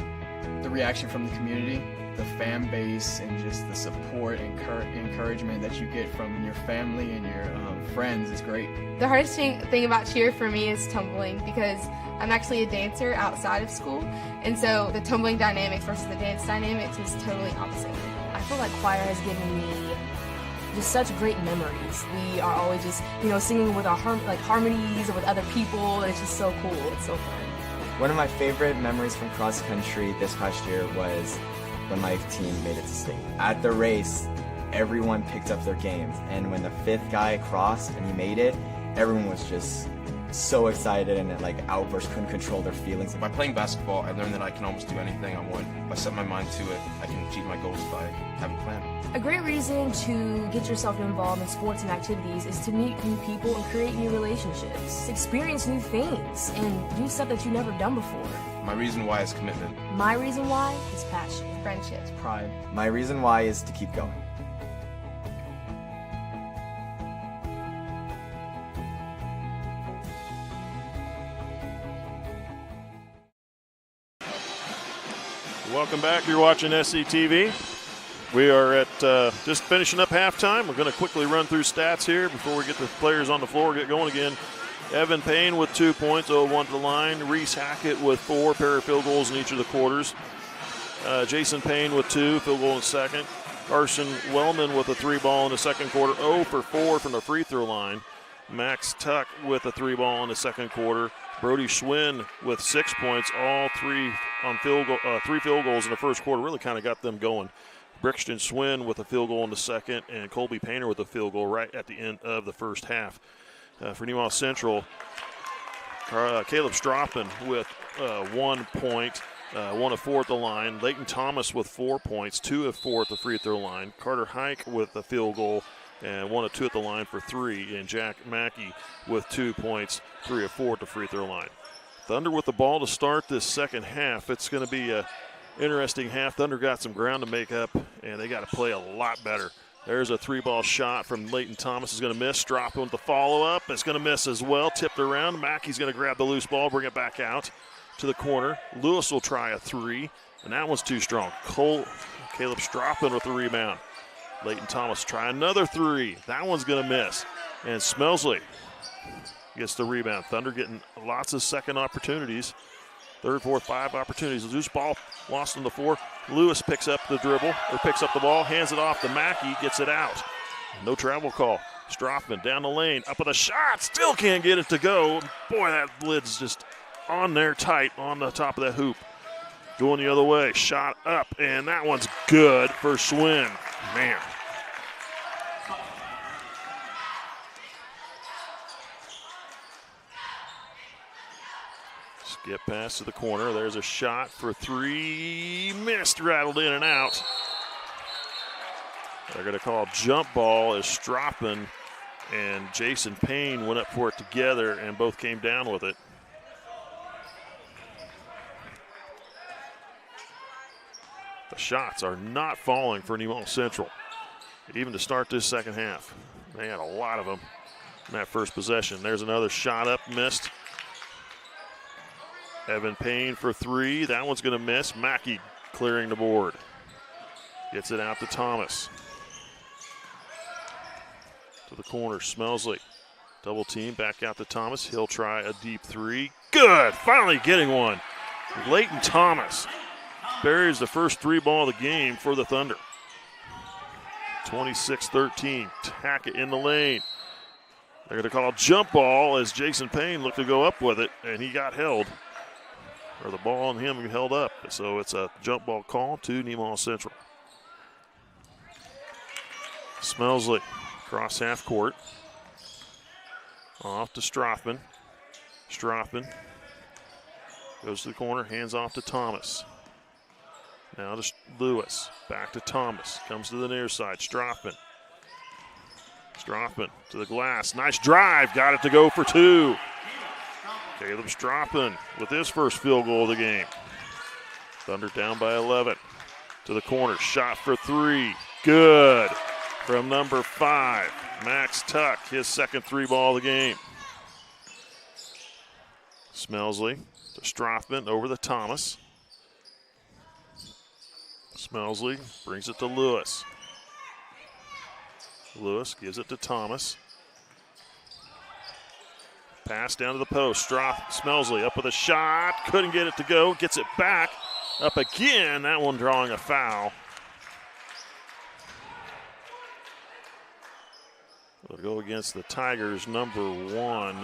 Speaker 14: the reaction from the community, the fan base, and just the support and encouragement that you get from your family and your friends is great.
Speaker 4: The hardest thing about cheer for me is tumbling because I'm actually a dancer outside of school, and so the tumbling dynamics versus the dance dynamics is totally opposite.
Speaker 13: I feel like choir has given me just such great memories. We are always just, singing with our harmonies or with other people. It's just so cool. It's so fun.
Speaker 15: One of my favorite memories from cross country this past year was when my team made it to state. At the race, everyone picked up their game, and when the 5th guy crossed and he made it, everyone was just so excited and outbursts, couldn't control their feelings.
Speaker 12: By playing basketball, I learned that I can almost do anything I want. If I set my mind to it, I can achieve my goals by having a plan.
Speaker 13: A great reason to get yourself involved in sports and activities is to meet new people and create new relationships, experience new things, and do stuff that you've never done before.
Speaker 12: My reason why is commitment.
Speaker 13: My reason why is passion,
Speaker 4: friendships,
Speaker 14: pride.
Speaker 15: My reason why is to keep going.
Speaker 1: Welcome back. You're watching SCTV. We are at just finishing up halftime. We're going to quickly run through stats here before we get the players on the floor get going again. Evan Payne with 2 points, 0-1 to the line. Reese Hackett with 4 pair of field goals in each of the quarters. Jason Payne with 2, field goal in the second. Carson Wellman with a 3-ball in the second quarter, 0 for 4 from the free throw line. Max Tuck with a 3-ball in the second quarter. Brody Schwinn with 6 points, all 3 on field goals in the first quarter. Really kind of got them going. Brixton Swin with a field goal in the second, and Colby Painter with a field goal right at the end of the first half. For Nemaha Central, Caleb Stroppin with 1 point, 1 of 4 at the line. Leighton Thomas with 4 points, 2 of 4 at the free throw line. Carter Hike with a field goal and 1 of 2 at the line for 3. And Jack Mackey with 2 points, 3 of 4 at the free throw line. Thunder with the ball to start this second half. It's going to be a interesting half. Thunder got some ground to make up, and they got to play a lot better. There's a 3-ball shot from Leighton Thomas. Is going to miss. Dropping with the follow-up. It's going to miss as well. Tipped around. Mackey's going to grab the loose ball, bring it back out. to the corner. Lewis will try a three, and that one's too strong. Caleb Stroppin with the rebound. Leighton Thomas try another three. That one's going to miss. And Smelsley gets the rebound. Thunder getting lots of second opportunities. Third, fourth, five opportunities. Loose ball lost on the floor. Lewis picks up the dribble, or picks up the ball, hands it off to Mackey, gets it out. No travel call. Strothman down the lane, up with a shot, still can't get it to go. Boy, that lid's just on there tight on the top of that hoop. Going the other way, shot up, and that one's good for Schwinn. Man. Skip pass to the corner. There's a shot for three. Missed, rattled in and out. They're going to call jump ball as Stroppin and Jason Payne went up for it together, and both came down with it. The shots are not falling for Nemaha Central, even to start this second half. They had a lot of them in that first possession. There's another shot up, missed. Evan Payne for three. That one's going to miss. Mackey clearing the board. Gets it out to Thomas. To the corner, Smelsley. Double team, back out to Thomas. He'll try a deep three. Good, finally getting one. Leighton Thomas buries the first three ball of the game for the Thunder. 26-13, Hackett in the lane. They're going to call jump ball as Jason Payne looked to go up with it, and he got held. Or the ball on him held up. So it's a jump ball call to Nemaha Central. Smelsley, cross half court. Off to Strothman. Strothman goes to the corner, hands off to Thomas. Now to Lewis, back to Thomas. Comes to the near side, Strothman. Strothman to the glass, nice drive, got it to go for two. Caleb Strothman with his first field goal of the game. Thunder down by 11. To the corner, shot for three, good. From number 5, Max Tuck, his second three ball of the game. Smelsley to Strothman over to Thomas. Smelsley brings it to Lewis. Lewis gives it to Thomas. Pass down to the post. Smelsley up with a shot. Couldn't get it to go. Gets it back. Up again. That one drawing a foul. It'll go against the Tigers' number 1,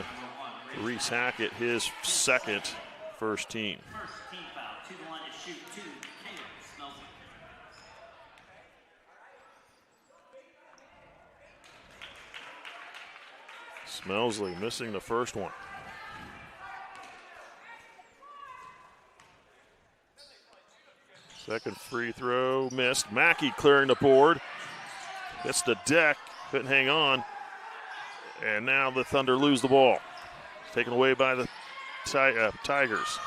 Speaker 1: Reese Hackett, his second, first team. Smelsley missing the first one. Second free throw missed. Mackey clearing the board. Hits the deck. Couldn't hang on. And now the Thunder lose the ball. Taken away by the Tigers.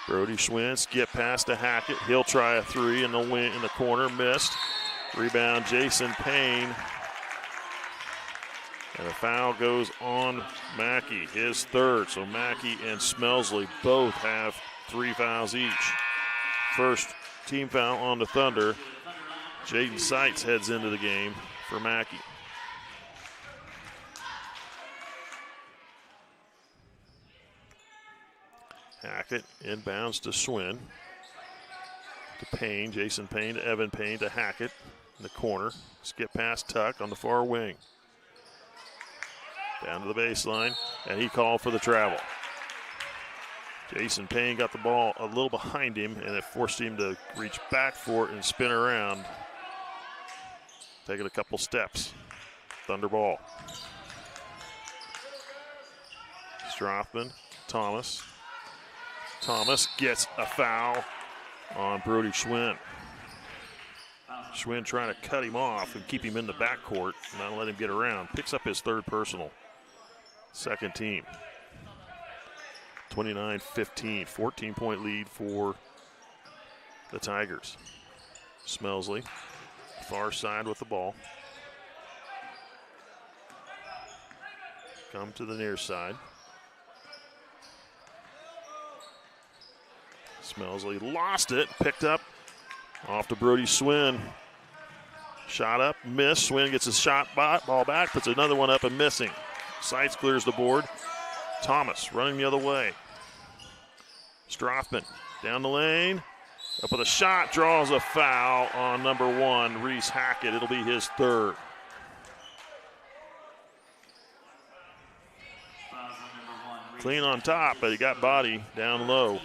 Speaker 1: Brody Schwinn skip pass to Hackett. He'll try a three in the corner. Missed. Rebound Jason Payne. And the foul goes on Mackey, his third. So Mackey and Smelsley both have 3 fouls each. First team foul on the Thunder. Jaden Seitz heads into the game for Mackey. Hackett inbounds to Schwinn. To Payne, Jason Payne to Evan Payne to Hackett in the corner. Skip past Tuck on the far wing. Down to the baseline, and he called for the travel. Jason Payne got the ball a little behind him, and it forced him to reach back for it and spin around. Taking a couple steps. Thunder ball. Strothman, Thomas. Thomas gets a foul on Brody Schwinn. Schwinn trying to cut him off and keep him in the backcourt, not let him get around. Picks up his third personal. Second team. 29-15, 14-point lead for the Tigers. Smelsley, far side with the ball. Come to the near side. Smelsley lost it, picked up off to Brody Swin. Shot up, missed. Swin gets his shot ball back, puts another one up and missing. Seitz clears the board. Thomas running the other way. Strothman down the lane. Up with a shot, draws a foul on number 1, Reese Hackett. It'll be his third. Clean on top, but he got body down low.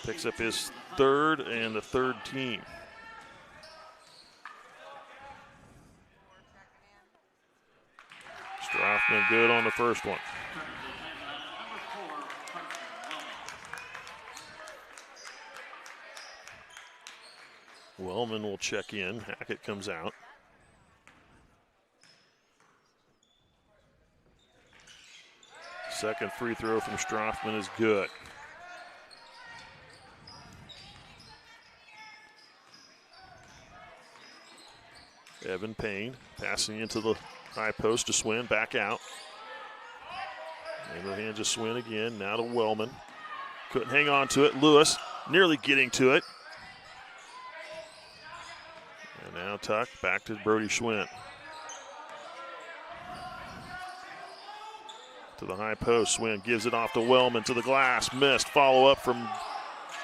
Speaker 1: Picks up his third and the third team. Strothman good on the first one. Wellman will check in. Hackett comes out. Second free throw from Strothman is good. Evan Payne passing into the high post to Swin, back out. In the hands of Swin again, now to Wellman. Couldn't hang on to it. Lewis nearly getting to it. And now Tuck back to Brody Schwinn. To the high post, Swin gives it off to Wellman to the glass, missed. Follow up from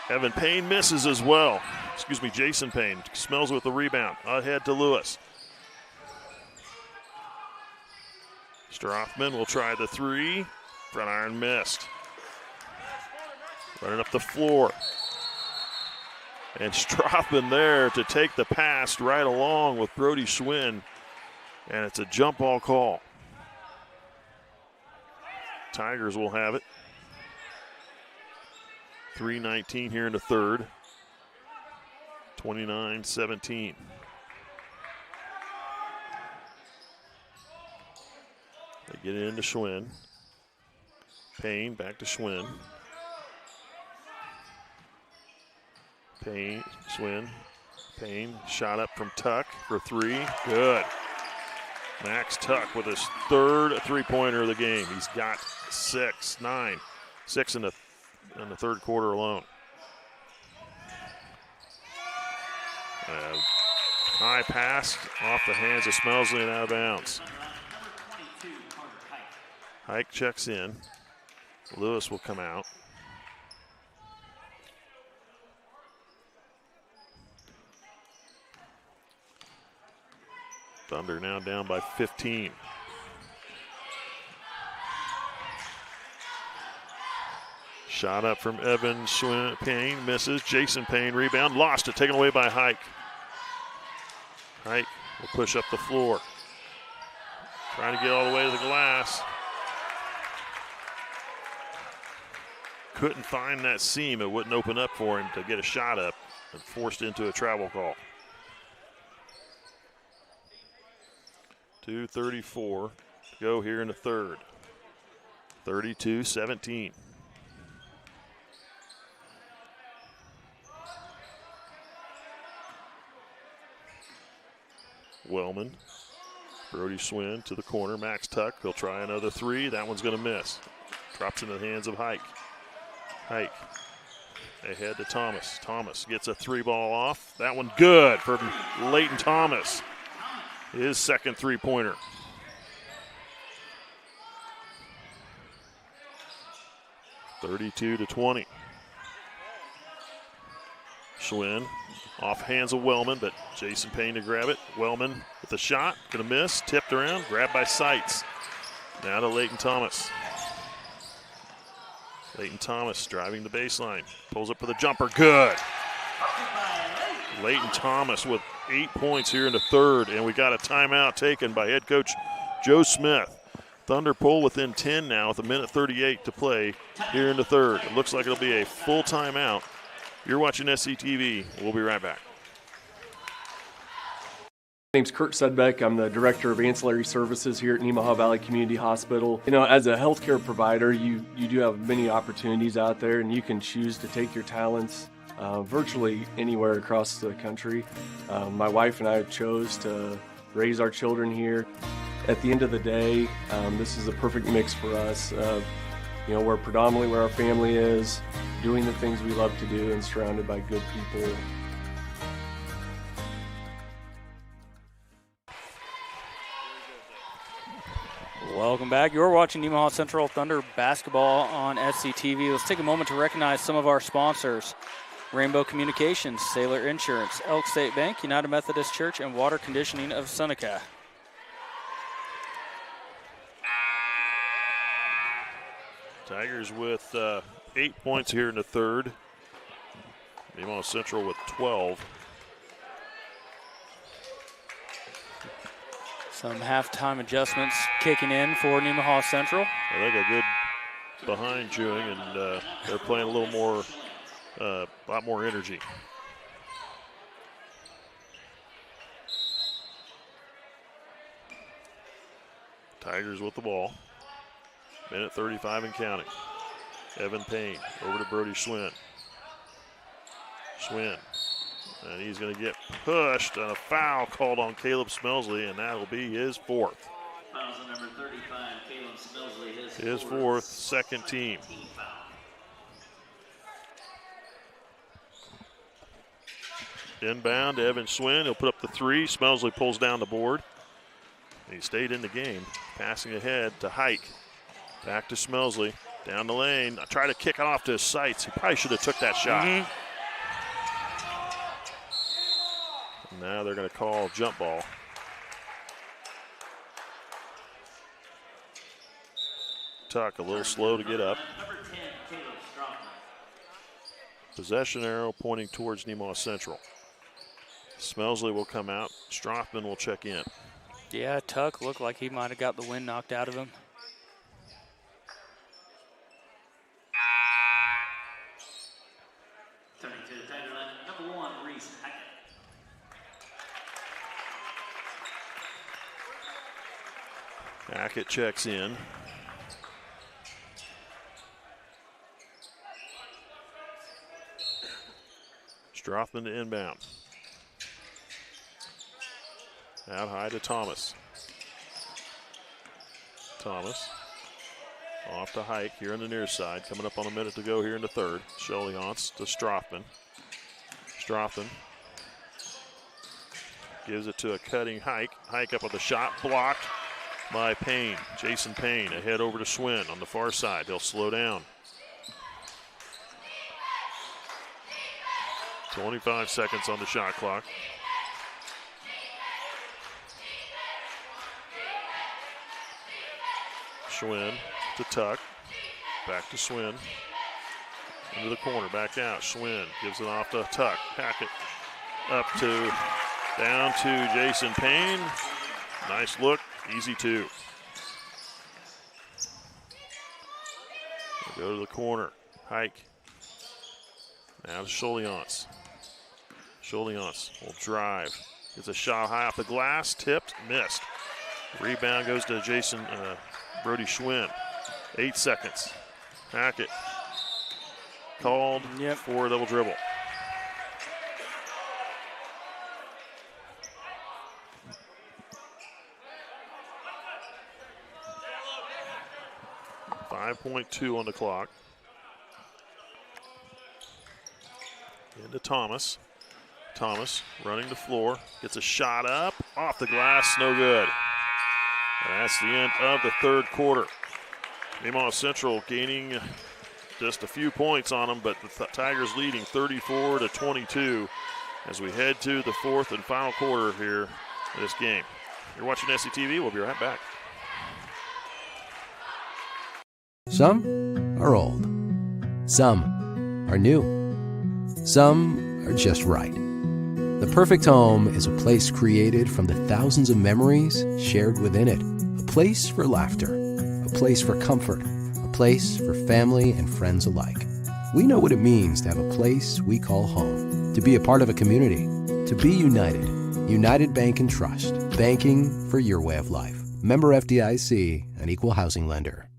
Speaker 1: Evan Payne, misses as well. Excuse me, Jason Payne smells with the rebound. Ahead to Lewis. Strothman will try the three. Front iron missed. Running up the floor. And Strothman there to take the pass right along with Brody Schwinn. And it's a jump ball call. Tigers will have it. 3:19 here in the third. 29-17. They get it into Schwinn. Payne back to Schwinn. Payne, Schwinn. Payne shot up from Tuck for three. Good. Max Tuck with his third three-pointer of the game. He's got 6 in the third quarter alone. High pass off the hands of Smelsley and out of bounds. Hike checks in. Lewis will come out. Thunder now down by 15. Shot up from Evan Payne, misses. Jason Payne rebound, lost it, taken away by Hike. Hike will push up the floor. Trying to get all the way to the glass. Couldn't find that seam. It wouldn't open up for him to get a shot up and forced into a travel call. 2:34 to go here in the third. 32-17. Wellman. Brody Schwinn to the corner. Max Tuck. He'll try another three. That one's going to miss. Drops in the hands of Hike. Hike ahead to Thomas. Thomas gets a three ball off. That one good for Leighton Thomas. His second three-pointer. 32-20. Schwinn off hands of Wellman, but Jason Payne to grab it. Wellman with the shot, gonna miss, tipped around, grabbed by Seitz. Now to Leighton Thomas. Leighton Thomas driving the baseline, pulls up for the jumper, good. Leighton Thomas with 8 points here in the third, and we got a timeout taken by head coach Joe Smith. Thunder pull within 10 now with 1:38 to play here in the third. It looks like it'll be a full timeout. You're watching SCTV. We'll be right back.
Speaker 16: My name's Kurt Sudbeck. I'm the Director of Ancillary Services here at Nemaha Valley Community Hospital. You know, as a healthcare provider, you do have many opportunities out there, and you can choose to take your talents virtually anywhere across the country. My wife and I chose to raise our children here. At the end of the day, this is a perfect mix for us of we're predominantly where our family is, doing the things we love to do and surrounded by good people.
Speaker 2: Welcome back. You're watching Nemaha Central Thunder basketball on SCTV. Let's take a moment to recognize some of our sponsors. Rainbow Communications, Sailor Insurance, Elk State Bank, United Methodist Church, and Water Conditioning of Seneca.
Speaker 1: Tigers with 8 points here in the third. Nemaha Central with 12.
Speaker 2: Some halftime adjustments kicking in for Nemaha Central.
Speaker 1: I think a good behind chewing, and they're playing a little more, a lot more energy. Tigers with the ball. Minute 35 and counting. Evan Payne over to Brody Schwinn. Schwinn. And he's going to get pushed, and a foul called on Caleb Smelsley, and that'll be his fourth.
Speaker 8: Fouls on number 35, Caleb Smelsley,
Speaker 1: His fourth, second team. Inbound to Evan Schwinn. He'll put up the three. Smelsley pulls down the board. He stayed in the game. Passing ahead to Hike. Back to Smelsley. Down the lane. I try to kick it off to his sights. He probably should have took that shot. Now they're going to call jump ball. Tuck a little slow to get up. Possession arrow pointing towards Nemaha Central. Smelsley will come out. Strothman will check in.
Speaker 2: Yeah, Tuck looked like he might have got the wind knocked out of him.
Speaker 8: Turning to the Tiger line, number 1, Reese Hackett.
Speaker 1: Hackett checks in. Strothman to inbound. Out high to Thomas. Thomas off to Hike here on the near side. Coming up on a minute to go here in the third. Cheliance to Strothman. Strothman gives it to a cutting Hike. Hike up with a shot blocked by Payne. Jason Payne ahead over to Schwinn on the far side. They'll slow down. 25 seconds on the shot clock. Schwinn to Tuck. Back to Schwinn. Into the corner, back out. Schwinn gives it off to Tuck. Hackett up to, down to Jason Payne. Nice look, easy two. We'll go to the corner. Hike. Now to Cheliance. Cheliance will drive. Gets a shot high off the glass, tipped, missed. Rebound goes to Jason Brody Schwinn. 8 seconds. Hackett called for a double dribble. .2 on the clock. Into Thomas. Thomas running the floor. Gets a shot up. Off the glass. No good. And that's the end of the third quarter. Nemaha Central gaining just a few points on them, but the Tigers leading 34-22 as we head to the fourth and final quarter here of this game. You're watching SCTV. We'll be right back.
Speaker 9: Some are old. Some are new. Some are just right. The perfect home is a place created from the thousands of memories shared within it. A place for laughter, a place for comfort, a place for family and friends alike. We know what it means to have a place we call home, to be a part of a community, to be united. United Bank and Trust, banking for your way of life. Member FDIC, an equal housing lender.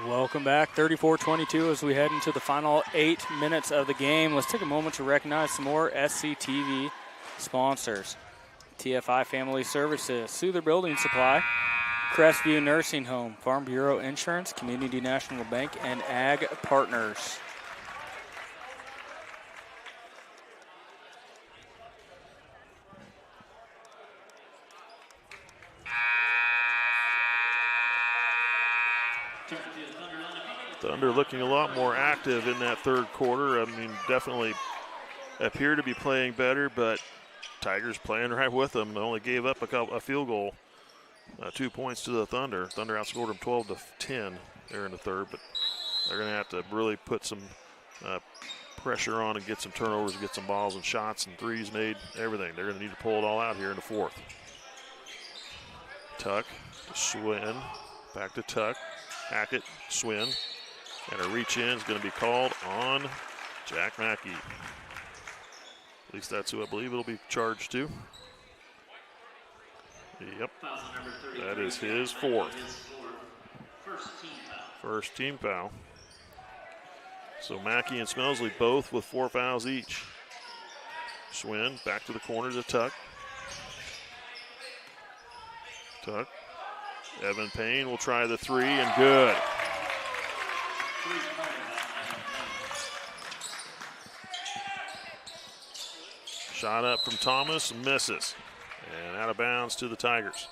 Speaker 2: Welcome back, 34-22 as we head into the final 8 minutes of the game. Let's take a moment to recognize some more SCTV sponsors. TFI Family Services, Souther Building Supply, Crestview Nursing Home, Farm Bureau Insurance, Community National Bank, and Ag Partners.
Speaker 1: Thunder looking a lot more active in that third quarter. I mean, definitely appear to be playing better, but Tigers playing right with them. They only gave up a field goal, 2 points to the Thunder. Thunder outscored them 12-10 there in the third, but they're going to have to really put some pressure on and get some turnovers, get some balls and shots and threes made, everything. They're going to need to pull it all out here in the fourth. Tuck, Swin, back to Tuck, Hackett, Swin, and a reach in is going to be called on Jack Mackey. At least that's who I believe it'll be charged to. Yep, that is his fourth. First team foul. So Mackey and Smelsley both with 4 fouls each. Swin back to the corner to Tuck. Tuck. Evan Payne will try the three and good. Shot up from Thomas, misses. And out of bounds to the Tigers.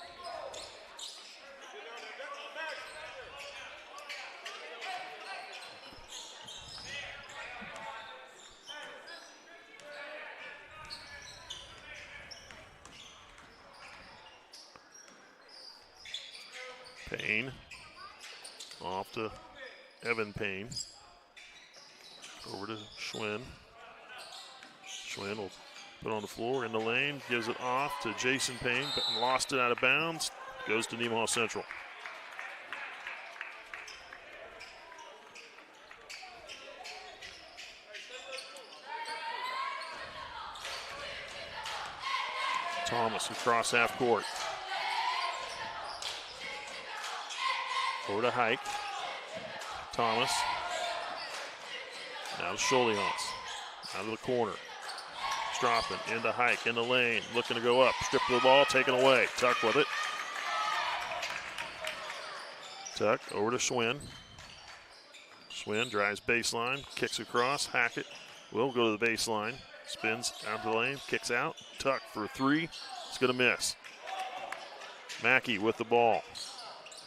Speaker 1: Payne off to Evan Payne. Over to Schwinn. Schwinn will put on the floor in the lane, gives it off to Jason Payne, but lost it out of bounds. Goes to Nemaha Central. Thomas across half court. Over to Hike. Thomas. Now to Scholehans. Out of the corner. Stropping into Hike in the lane. Looking to go up. Stripped the ball. Taken away. Tuck with it. Tuck over to Schwinn. Schwinn drives baseline. Kicks across. Hackett will go to the baseline. Spins out to the lane. Kicks out. Tuck for three. It's going to miss. Mackey with the ball.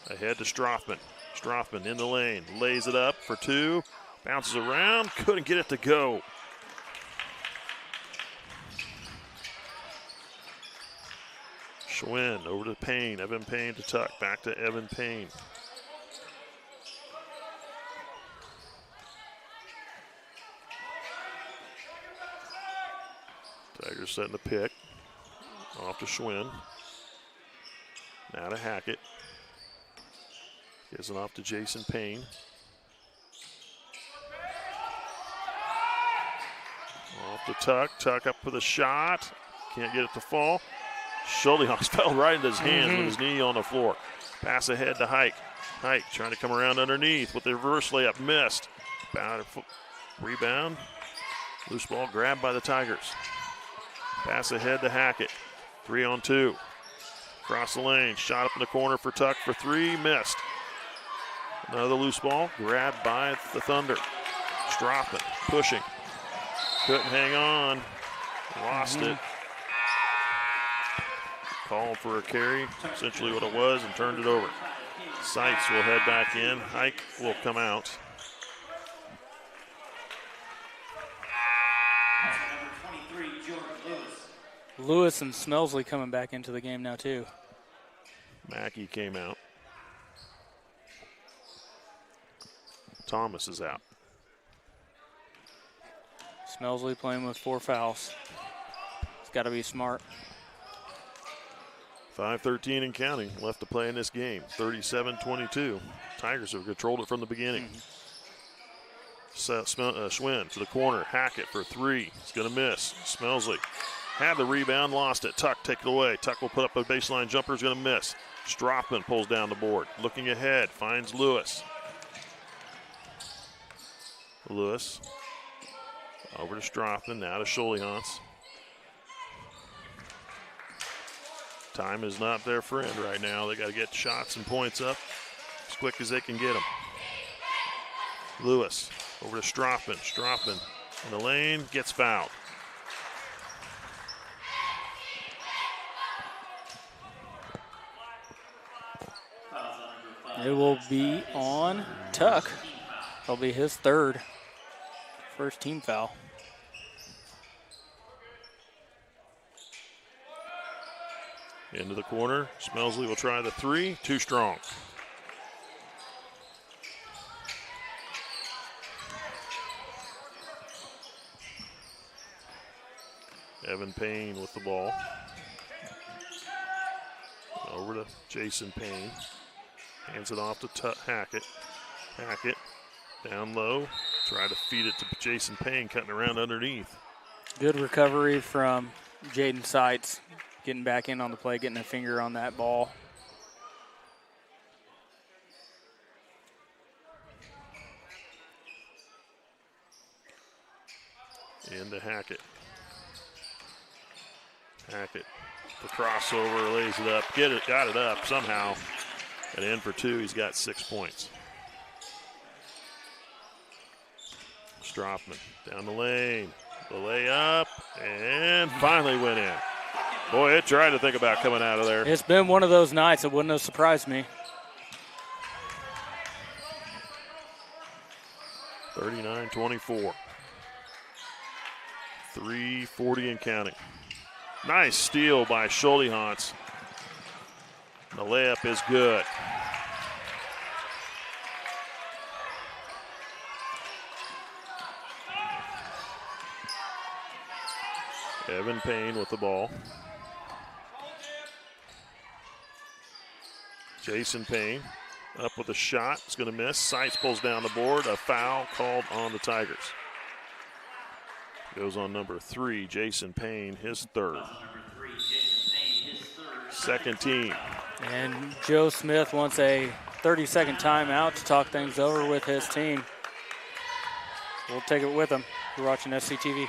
Speaker 1: Ahead to Stroffman. Stroffman in the lane. Lays it up for two. Bounces around. Couldn't get it to go. Schwinn over to Payne. Evan Payne to Tuck. Back to Evan Payne. Tigers setting the pick. Off to Schwinn. Now to Hackett. Gives it off to Jason Payne. Off to Tuck. Tuck up for the shot. Can't get it to fall. Scholehans fell right into his hands with his knee on the floor. Pass ahead to Hike. Hike trying to come around underneath with the reverse layup. Missed. Rebound. Loose ball grabbed by the Tigers. Pass ahead to Hackett. 3-on-2. Across the lane. Shot up in the corner for Tuck for three. Missed. Another loose ball grabbed by the Thunder. Stropping. Pushing. Couldn't hang on. Lost it. Called for a carry. Essentially what it was, and turned it over. Seitz will head back in. Hike will come out.
Speaker 2: Lewis and Smelsley coming back into the game now too.
Speaker 1: Mackey came out. Thomas is out.
Speaker 2: Smelsley playing with 4 fouls. He's got to be smart.
Speaker 1: 5:13 and counting left to play in this game. 37-22. Tigers have controlled it from the beginning. Schwinn to the corner. Hackett for three. He's going to miss. Smelsley had the rebound, lost it. Tuck take it away. Tuck will put up a baseline jumper. Is going to miss. Stroppman pulls down the board. Looking ahead. Finds Lewis. Lewis over to Stroppman. Now to Scholehans. Time is not their friend right now. They got to get shots and points up as quick as they can get them. Lewis over to Strothman. Strothman in the lane, gets fouled.
Speaker 2: It will be on Tuck. It'll be his third. First team foul.
Speaker 1: Into the corner. Smelsley will try the three. Too strong. Evan Payne with the ball. Over to Jason Payne. Hands it off to Hackett. Hackett down low. Try to feed it to Jason Payne, cutting around underneath.
Speaker 2: Good recovery from Jaden Seitz, getting back in on the play, getting a finger on that ball.
Speaker 1: Into Hackett. Hackett, the crossover, lays it up, got it up somehow. And in for two, he's got 6 points. Strothman down the lane, the layup, and finally went in. Boy, it tried to think about coming out of there.
Speaker 2: It's been one of those nights that wouldn't have surprised me.
Speaker 1: 39-24. 3:40 and counting. Nice steal by Schultehans. The layup is good. Evan Payne with the ball. Jason Payne up with a shot. It's going to miss. Seitz pulls down the board. A foul called on the Tigers. Goes on number 3, Jason Payne, his third. Second team.
Speaker 2: And Joe Smith wants a 30-second timeout to talk things over with his team. We'll take it with him. You're watching SCTV.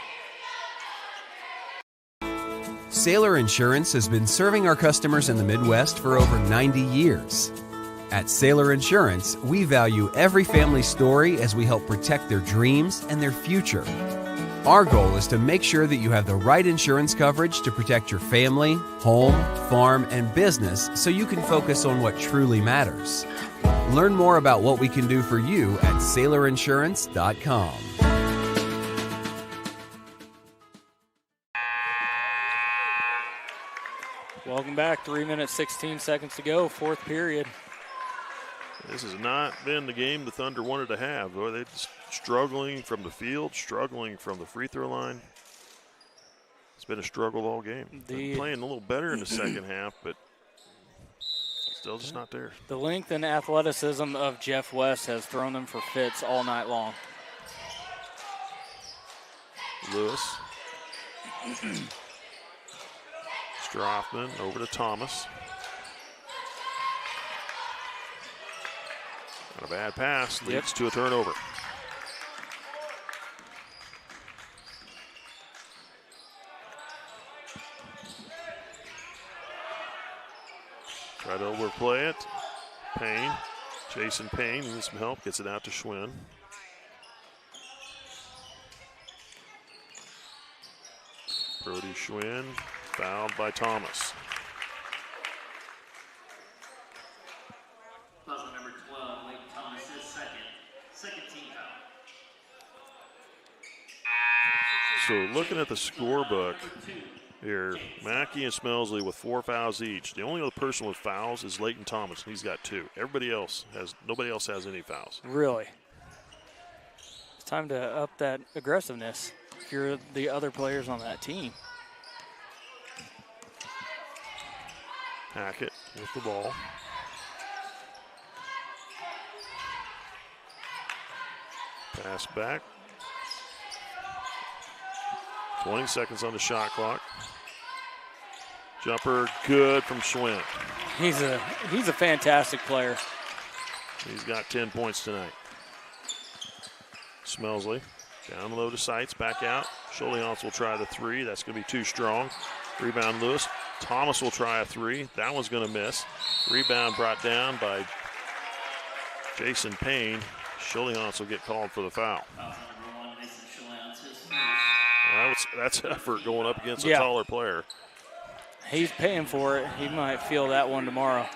Speaker 9: Sailor Insurance has been serving our customers in the Midwest for over 90 years. At Sailor Insurance, we value every family story as we help protect their dreams and their future. Our goal is to make sure that you have the right insurance coverage to protect your family, home, farm, and business so you can focus on what truly matters. Learn more about what we can do for you at SailorInsurance.com.
Speaker 2: Welcome back. 3 minutes, 16 seconds to go, fourth period.
Speaker 1: This has not been the game the Thunder wanted to have. Boy, they're struggling from the field, struggling from the free throw line. It's been a struggle all game. They're playing a little better in the second half, but still just not there.
Speaker 2: The length and athleticism of Jeff West has thrown them for fits all night long.
Speaker 1: Lewis. Strothman over to Thomas. Not a bad pass, leads to a turnover. Try to overplay it. Payne, Jason Payne needs some help, gets it out to Schwinn. Brody Schwinn, fouled by Thomas.
Speaker 8: Puzzle number 12, Lake Thomas is second team foul.
Speaker 1: So looking at the scorebook here, Mackey and Smelsley with 4 fouls each. The only other person with fouls is Leighton Thomas, and he's got 2. Nobody else has any fouls.
Speaker 2: Really? It's time to up that aggressiveness if you're the other players on that team.
Speaker 1: Hackett with the ball. Pass back. 20 seconds on the shot clock. Jumper good from Schwinn.
Speaker 2: He's a fantastic player.
Speaker 1: He's got 10 points tonight. Smelsley down low to Seitz, back out. Schultehans will try the 3. That's going to be too strong. Rebound Lewis. Thomas will try a three. That one's going to miss. Rebound brought down by Jason Payne. Schulliance will get called for the foul. That's effort going up against a taller player.
Speaker 2: He's paying for it. He might feel that one tomorrow.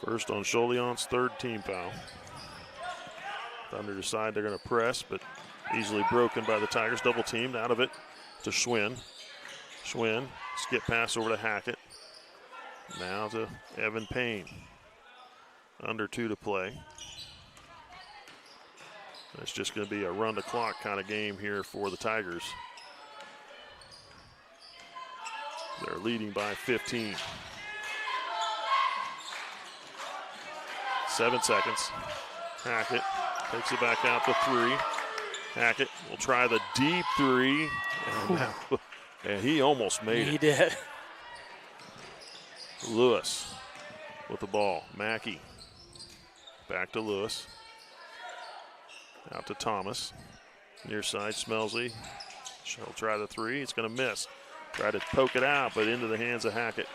Speaker 1: First on Schulliance, third team foul. Thunder decide they're going to press, but easily broken by the Tigers. Double teamed out of it to Schwinn. Schwinn, skip pass over to Hackett. Now to Evan Payne. Under 2 to play. It's just going to be a run the clock kind of game here for the Tigers. They're leading by 15. 7 seconds. Hackett takes it back out to 3. Hackett will try the deep 3. And he almost made it.
Speaker 2: He did.
Speaker 1: Lewis with the ball. Mackey. Back to Lewis. Out to Thomas. Near side, Smelsley. She'll try the 3. It's going to miss. Try to poke it out, but into the hands of Hackett.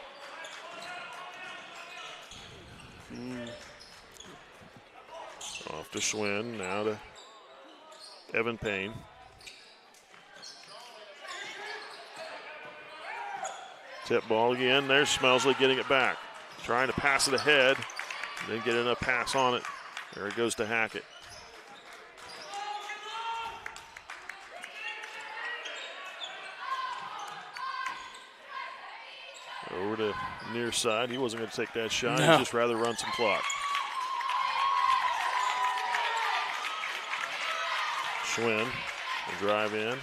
Speaker 1: Off to Schwinn. Now to Evan Payne. Tip ball again. There's Smelsley getting it back. Trying to pass it ahead. Didn't get enough pass on it. There it goes to Hackett. Over to near side. He wasn't going to take that shot.
Speaker 2: No.
Speaker 1: He'd just rather run some clock. Schwinn will drive in.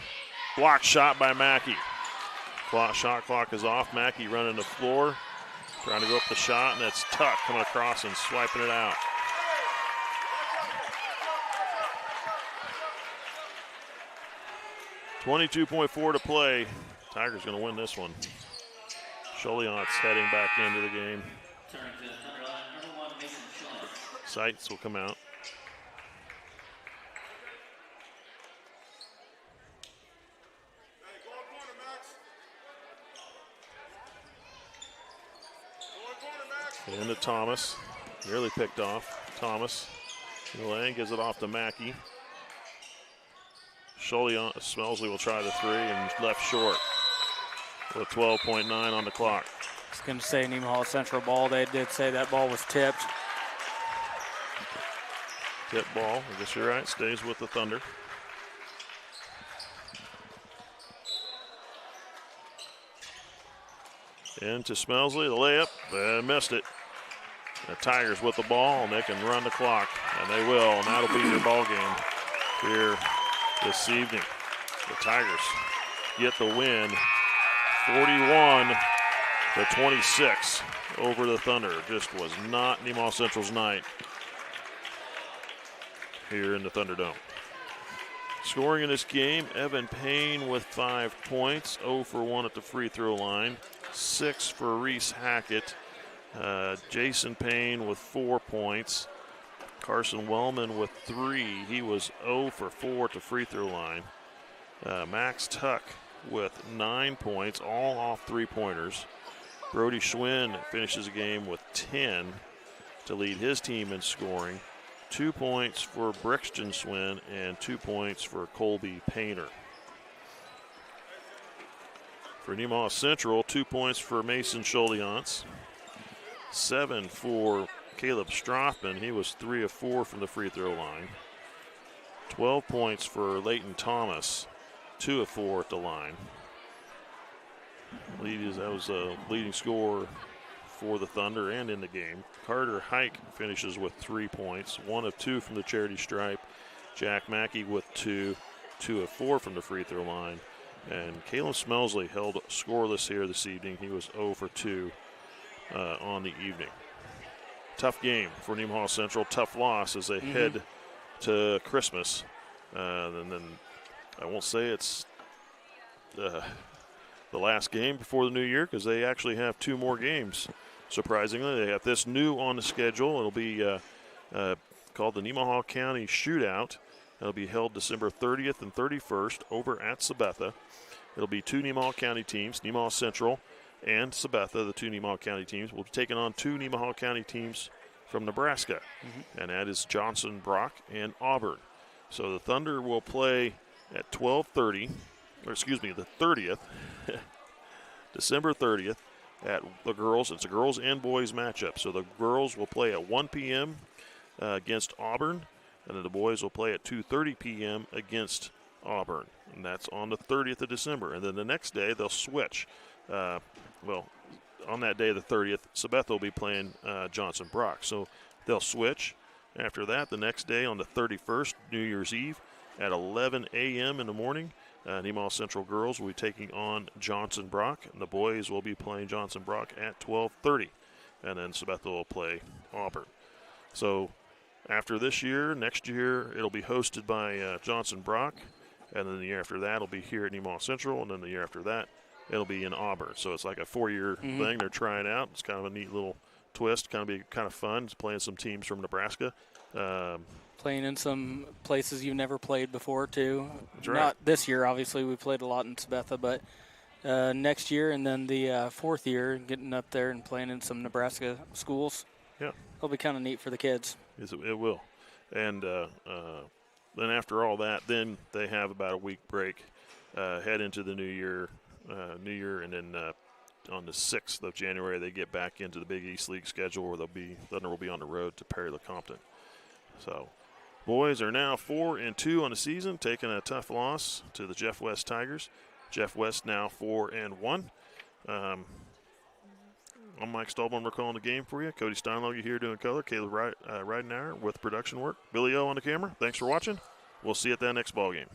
Speaker 1: Block shot by Mackey. Shot clock is off. Mackey running the floor. Trying to go up the shot, and that's Tuck coming across and swiping it out. .2.4 to play. Tigers going to win this one. Schulliance heading back into the game. Sights will come out. Into Thomas. Nearly picked off. Thomas. In the lane, gives it off to Mackey. Smelsley will try the 3 and left short with 12.9 on the clock.
Speaker 2: I was going to say Nemaha Central ball. They did say that ball was tipped.
Speaker 1: Tip ball. I guess you're right. Stays with the Thunder. Into Smelsley, the layup, missed it. The Tigers with the ball, and they can run the clock, and they will, and that'll be their ball game here this evening. The Tigers get the win, 41-26 over the Thunder. Just was not Nemaha Central's night here in the Thunderdome. Scoring in this game, Evan Payne with 5 points, 0 for 1 at the free throw line. 6 for Reese Hackett. Jason Payne with 4 points. Carson Wellman with 3. He was 0 for 4 at the free throw line. Max Tuck with 9 points, all off three-pointers. Brody Schwinn finishes the game with 10 to lead his team in scoring. 2 points for Brixton Schwinn and 2 points for Colby Painter. For Nemaha Central, 2 points for Mason Schulliance. 7 for Caleb Strothman. He was 3 of 4 from the free throw line. 12 points for Leighton Thomas. 2 of 4 at the line. That was a leading scorer for the Thunder and in the game. Carter Hike finishes with 3 points. 1 of 2 from the charity stripe. Jack Mackey with 2. 2 of 4 from the free throw line. And Caleb Smelsley held scoreless here this evening. He was 0 for 2 on the evening. Tough game for Nemaha Central. Tough loss as they head to Christmas. And then I won't say it's the last game before the new year because they actually have 2 more games. Surprisingly, they have this new on the schedule. It'll be called the Nemaha County Shootout. It'll be held December 30th and 31st over at Sabetha. it'll be two Nemaha County teams, Nemaha Central and Sabetha, the two Nemaha County teams, will be taking on two Nemaha County teams from Nebraska, and that is Johnson, Brock, and Auburn. So the Thunder will play at 12:30, or excuse me, the 30th, December 30th, at the girls. It's a girls and boys matchup. So the girls will play at 1 p.m. Against Auburn, and then the boys will play at 2:30 p.m. against Auburn, and that's on the 30th of December. And then the next day they'll switch. On that day, the 30th, Sabetha will be playing Johnson Brock. So they'll switch. After that, the next day on the 31st, New Year's Eve, at 11 a.m. in the morning, Nemaha Central girls will be taking on Johnson Brock, and the boys will be playing Johnson Brock at 12:30. And then Sabetha will play Auburn. So after this year, next year, it'll be hosted by Johnson Brock, and then the year after that, it'll be here at Nemaha Central, and then the year after that, it'll be in Auburn. So it's like a 4-year thing they're trying out. It's kind of a neat little twist, kind of fun. It's playing some teams from Nebraska.
Speaker 2: Playing in some places you've never played before, too.
Speaker 1: That's right.
Speaker 2: Not this year, obviously. We played a lot in Sabetha, but next year and then the fourth year, getting up there and playing in some Nebraska schools.
Speaker 1: Yeah.
Speaker 2: It'll be kind of neat for the kids.
Speaker 1: It will. And then after all that, then they have about a week break, head into the new year, and then on the 6th of January they get back into the Big East League schedule, where Thunder will be on the road to Perry-LeCompton. So boys are now 4-2 on the season, taking a tough loss to the Jeff West Tigers. Jeff West now 4-1. I'm Mike Stolborn. We're calling the game for you. Cody Steinloge here doing color. Caleb Ridenauer with production work. Billy O on the camera. Thanks for watching. We'll see you at that next ball game.